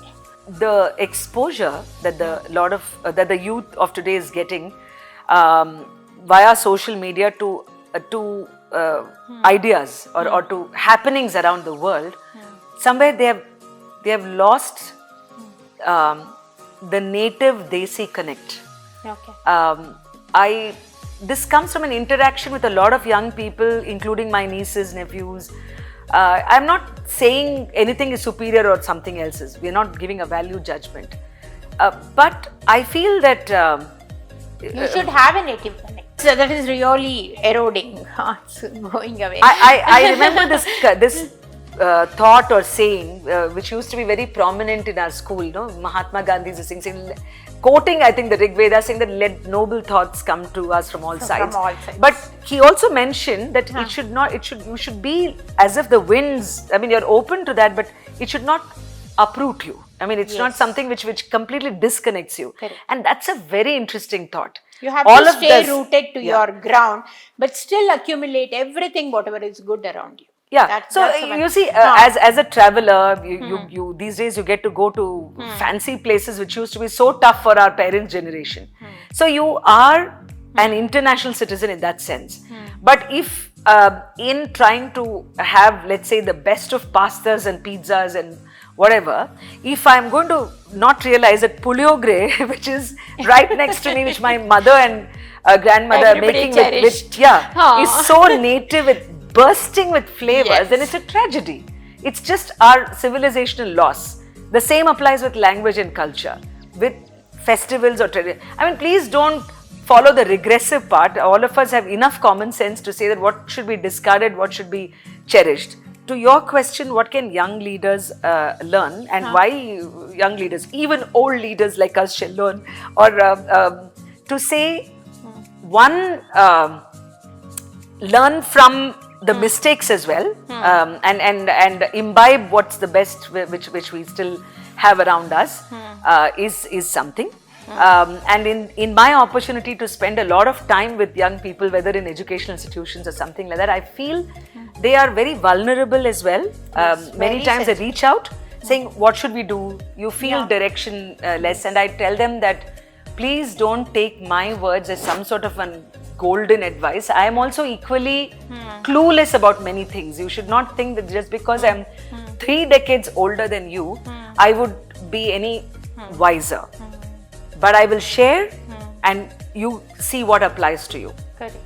The exposure that that the youth of today is getting via social media to ideas or to happenings around the world, somewhere they have lost the native Desi connect. Okay. This comes from an interaction with a lot of young people, including my nieces, nephews. I'm not saying anything is superior or something else is. We're not giving a value judgment. But I feel that... you should have a native connect. So that is really eroding, it's going away. I remember this thought or saying, which used to be very prominent in our school, Mahatma Gandhi's saying, quoting, I think, the Rig Veda, saying that let noble thoughts come to us from all sides. From all sides. But he also mentioned that you should be as if the winds, I mean, you're open to that, but it should not uproot you. I mean, it's not something which completely disconnects you. Correct. And that's a very interesting thought. You have to stay rooted to your ground, but still accumulate everything, whatever is good around you. Yeah, so you see, as a traveler, you these days you get to go to fancy places which used to be so tough for our parents' generation. So you are an international citizen in that sense. But if in trying to have, let's say, the best of pastas and pizzas and whatever, if I'm going to not realize that puliogre, which is right next to me, which my mother and grandmother are making is so native, bursting with flavors, then it's a tragedy. It's just our civilizational loss. The same applies with language and culture, with festivals or tradition. I mean, please don't follow the regressive part. All of us have enough common sense to say that what should be discarded, what should be cherished. To your question, what can young leaders learn, and why young leaders, even old leaders like us, shall learn, or to say, one, learn from the mistakes as well, and imbibe what's the best which we still have around us is something. And in my opportunity to spend a lot of time with young people, whether in educational institutions or something like that, I feel they are very vulnerable as well. Many times they reach out saying, what should we do? You feel direction less, and I tell them that please don't take my words as some sort of an golden advice. I am also equally clueless about many things. You should not think that just because I'm 3 decades older than you, I would be any wiser. But I will share and you see what applies to you. Correct.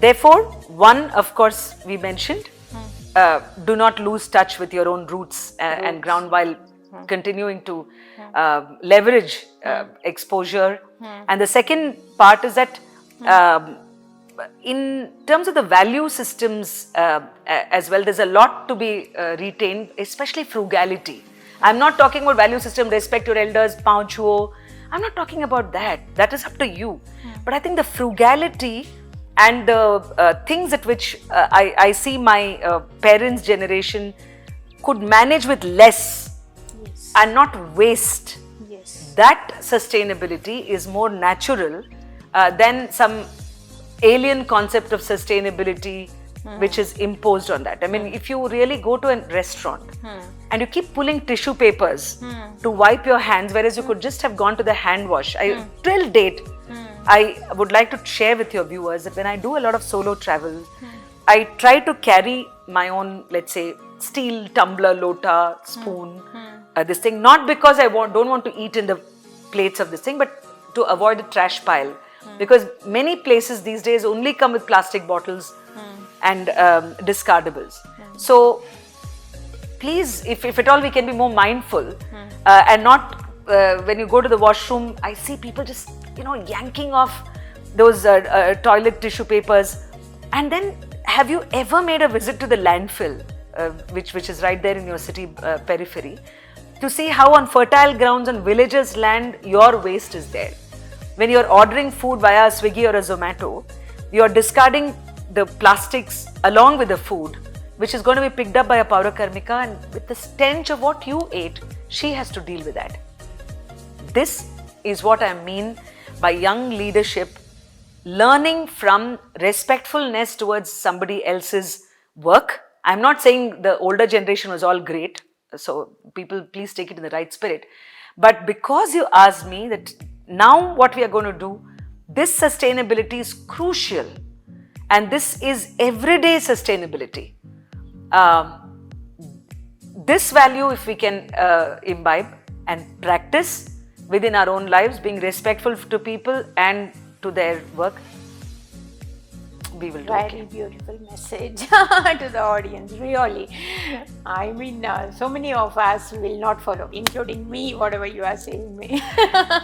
Therefore, one, of course, we mentioned, do not lose touch with your own roots and ground while continuing to leverage exposure. And the second part is that in terms of the value systems as well, there's a lot to be retained, especially frugality. I'm not talking about value system, respect your elders, paun chuo. I'm not talking about that. That is up to you. But I think the frugality and the things at which I see my parents' generation could manage with less and not waste. That sustainability is more natural than some alien concept of sustainability which is imposed on that. I mean, if you really go to a restaurant and you keep pulling tissue papers to wipe your hands, whereas you could just have gone to the hand wash. Till date, I would like to share with your viewers that when I do a lot of solo travel, I try to carry my own, let's say, steel tumbler, lota, spoon, this thing, not because I don't want to eat in the plates of this thing, but to avoid the trash pile. Because many places these days only come with plastic bottles and discardables. So please, if at all we can be more mindful and not when you go to the washroom, I see people just yanking off those toilet tissue papers. And then, have you ever made a visit to the landfill, which is right there in your city periphery, to see how on fertile grounds on villagers' land your waste is there? When you're ordering food via Swiggy or a Zomato, you're discarding the plastics along with the food, which is going to be picked up by a Paura Karmika, and with the stench of what you ate, she has to deal with that. This is what I mean by young leadership, learning from respectfulness towards somebody else's work. I'm not saying the older generation was all great, so people please take it in the right spirit. But because you asked me that now what we are going to do, this sustainability is crucial, and this is everyday sustainability. This value, if we can imbibe and practice within our own lives, being respectful to people and to their work, we will do Very beautiful message to the audience, really. I mean, so many of us will not follow, including me, whatever you are saying me.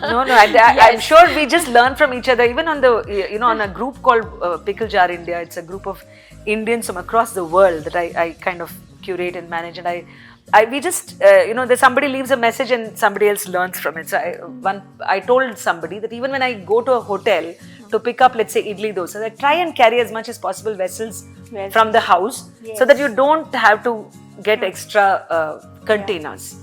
No, I'm sure we just learn from each other. Even on the, on a group called Pickle Jar India, it's a group of Indians from across the world that I kind of curate and manage, and we just, there's somebody leaves a message and somebody else learns from it. So I told somebody that even when I go to a hotel to pick up, let's say, idli dosa, I try and carry as much as possible vessels from the house, so that you don't have to get extra containers,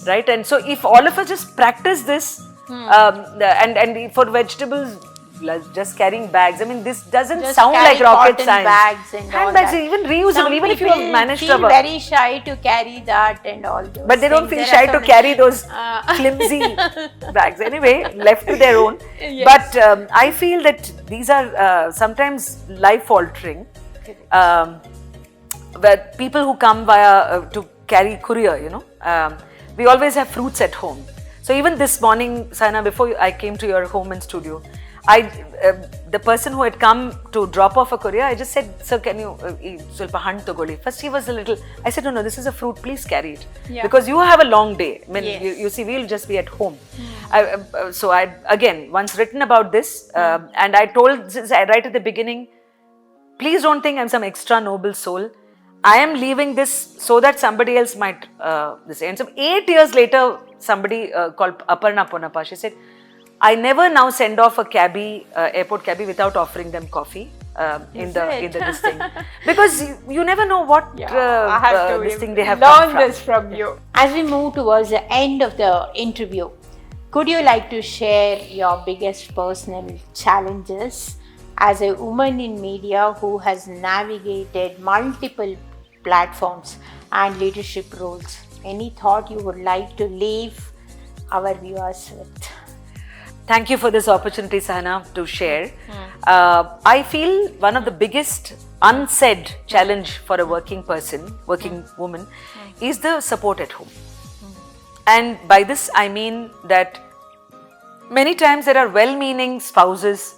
right? And so if all of us just practice this, and for vegetables, just carrying bags. I mean, this doesn't just sound like rocket science. Bags and handbags, even reusable. Some even if you manage to feel very shy to carry that and all those. But they don't feel shy to carry those flimsy bags. Anyway, left to their own. But I feel that these are sometimes life-altering. Where people who come via to carry courier, we always have fruits at home. So even this morning, Sana, before I came to your home and studio, the person who had come to drop off a courier, I just said, sir, can you ಸ್ವಲ್ಪ ಹಣ್ಣು ತಗೊಳ್ಳಿ? First he was a little, I said, no, this is a fruit, please carry it. Because you have a long day. I mean, you see, we'll just be at home. So I, again, once written about this, and I told right at the beginning, please don't think I'm some extra noble soul. I am leaving this so that somebody else might say. And so 8 years later, somebody called Aparna Ponappa, she said, I never now send off a cabbie, airport cabbie, without offering them coffee in the this thing, because you never know what this thing they have learned this from you. As we move towards the end of the interview, could you like to share your biggest personal challenges as a woman in media who has navigated multiple platforms and leadership roles? Any thought you would like to leave our viewers with? Thank you for this opportunity, Sahana, to share. I feel one of the biggest unsaid challenge for a working woman, is the support at home. And by this I mean that many times there are well-meaning spouses,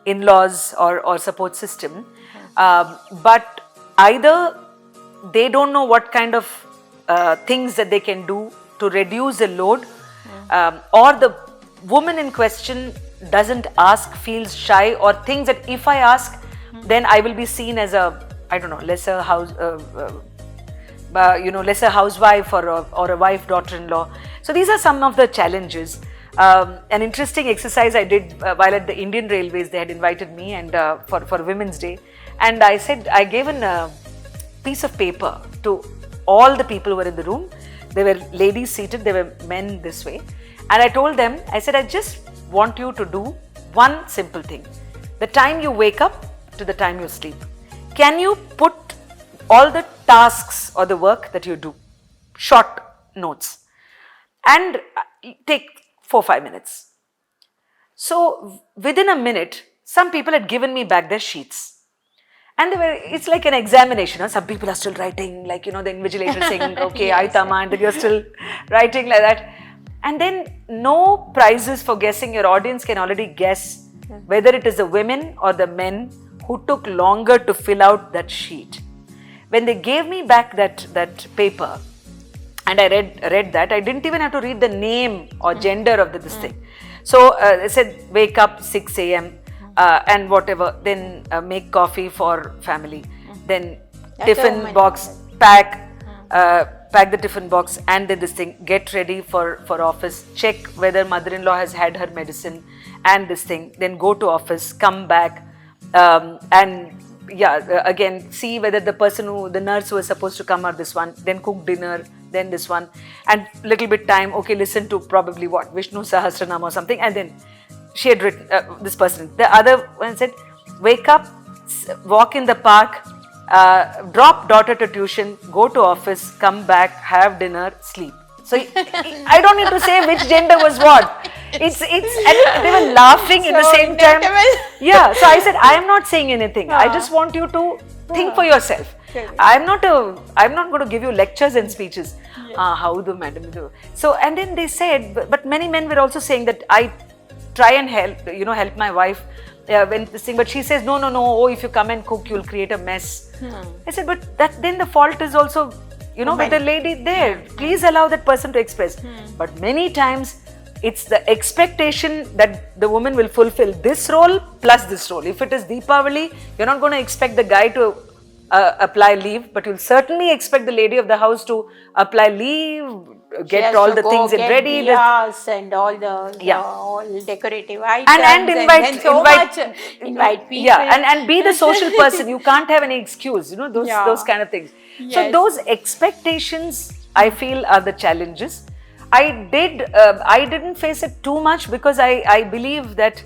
in-laws or support system, but either they don't know what kind of things that they can do to reduce the load, or the woman in question doesn't ask, feels shy, or thinks that if I ask, then I will be seen as a, I don't know, lesser house, lesser housewife or a wife, daughter-in-law. So these are some of the challenges. An interesting exercise I did while at the Indian Railways, they had invited me and for Women's Day, and I gave a piece of paper to all the people who were in the room. There were ladies seated, there were men this way, and I told them, I said, I just want you to do one simple thing. The time you wake up to the time you sleep, can you put all the tasks or the work that you do, short notes, and take 4-5 minutes. So within a minute, some people had given me back their sheets. And it's like an examination. Huh? Some people are still writing, like, the invigilator saying, okay, yes. Aitama, and then you're still writing like that. And then no prizes for guessing. Your audience can already guess whether it is the women or the men who took longer to fill out that sheet. When they gave me back that paper, and I read that, I didn't even have to read the name or gender of this thing. So they said, wake up 6 a.m. And whatever, then make coffee for family, then tiffin box, pack the tiffin box, and then this thing, get ready for office, check whether mother-in-law has had her medicine and this thing, then go to office, come back, and again see whether the nurse who was supposed to come or this one, then cook dinner, then this one, and little bit time, okay, listen to probably Vishnu Sahasranam or something, and then she had written, this person. The other one said, wake up, walk in the park, drop daughter to tuition, go to office, come back, have dinner, sleep. So I don't need to say which gender was what. And they were laughing at the same time. Yeah, so I said, I am not saying anything. I just want you to think for yourself. I'm not going to give you lectures and speeches. How do madam do? So, and then they said, but many men were also saying that I try and help my wife when this thing, but she says, no, oh, if you come and cook, you'll create a mess. I said, but then the fault is also, with the lady there. Please allow that person to express. But many times, it's the expectation that the woman will fulfill this role plus this role. If it is Deepavali, you're not going to expect the guy to apply leave, but you'll certainly expect the lady of the house to apply leave, get all the things ready. And all the all decorative items. And invite people. Yeah, and be the social person. You can't have any excuse, those kind of things. Yes. So those expectations, I feel, are the challenges. I didn't face it too much because I believe that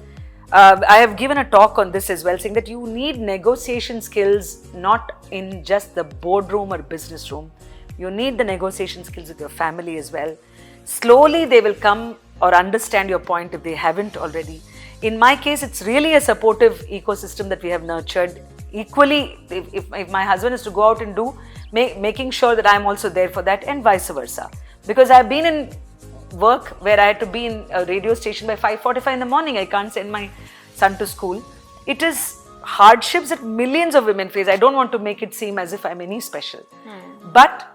I have given a talk on this as well, saying that you need negotiation skills not in just the boardroom or business room. You need the negotiation skills with your family as well. Slowly they will come or understand your point if they haven't already. In my case, it's really a supportive ecosystem that we have nurtured. Equally, if my husband is to go out and do, making sure that I'm also there for that, and vice versa. Because I've been in work where I had to be in a radio station by 5:45 in the morning. I can't send my son to school. It is hardships that millions of women face. I don't want to make it seem as if I'm any special. But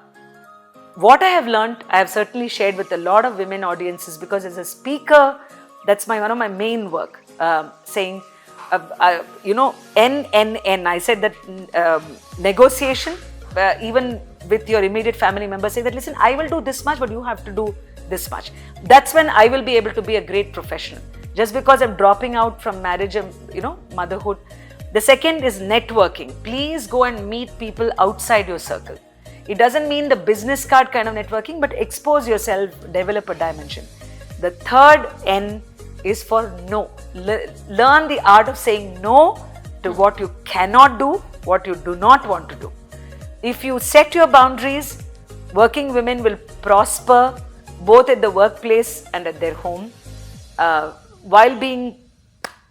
what I have learned, I have certainly shared with a lot of women audiences, because as a speaker, that's one of my main work, saying, N. I said that negotiation, even with your immediate family members, say that, listen, I will do this much, but you have to do this much. That's when I will be able to be a great professional. Just because I'm dropping out from marriage and, motherhood. The second is networking. Please go and meet people outside your circle. It doesn't mean the business card kind of networking, but expose yourself, develop a dimension. The third N is for no. Learn the art of saying no to what you cannot do, what you do not want to do. If you set your boundaries, working women will prosper both at the workplace and at their home, while being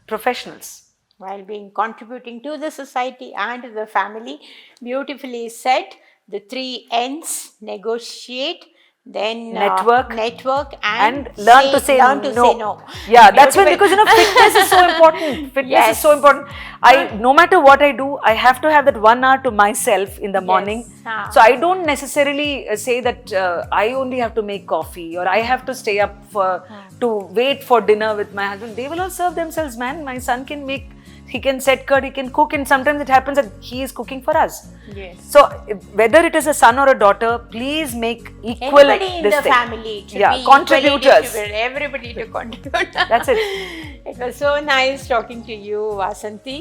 professionals. While being contributing to the society and to the family. Beautifully said. The 3 N's: negotiate, then network and learn to say no. Yeah, that's when, because fitness is so important. Fitness is so important. No matter what I do, I have to have that 1 hour to myself in the morning. So I don't necessarily say that I only have to make coffee, or I have to stay up to wait for dinner with my husband. They will all serve themselves, man. My son can make he can set curd, he can cook, and sometimes it happens that he is cooking for us. Yes. So whether it is a son or a daughter, please make equal Everybody in this the thing. family should Yeah, be equally contributors. distributed, everybody to contribute. That's it. It was so nice talking to you, Vasanthi,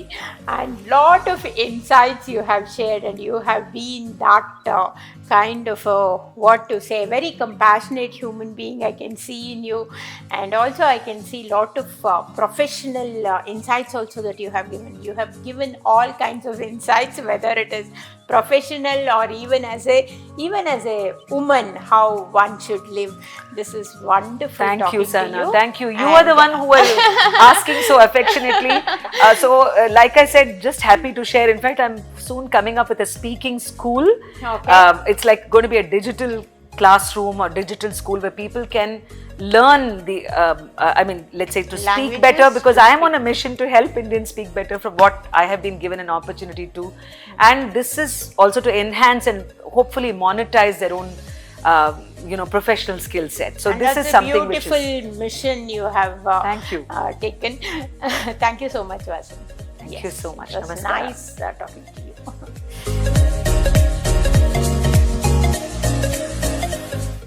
and lot of insights you have shared, and you have been that kind of what to say, very compassionate human being I can see in you, and also I can see lot of professional insights also that you have given. You have given all kinds of insights, whether it is professional or even as a woman, how one should live. This is wonderful. Thank you, talking to Sana. you. Thank you. You are the one who were asking so affectionately. Like I said, just happy to share. In fact, I'm soon coming up with a speaking school. Okay. It's like going to be a digital classroom or digital school where people can learn the, let's say to speak Languages, better, because to I am on a mission to help Indians speak better from what I have been given an opportunity to. And this is also to enhance and hopefully monetize their own professional skill set. So And this that's is a something which beautiful is... mission you have Thank you. taken. Thank you so much, Vasanthi. Thank you so much. It was Namaskar. nice talking to you.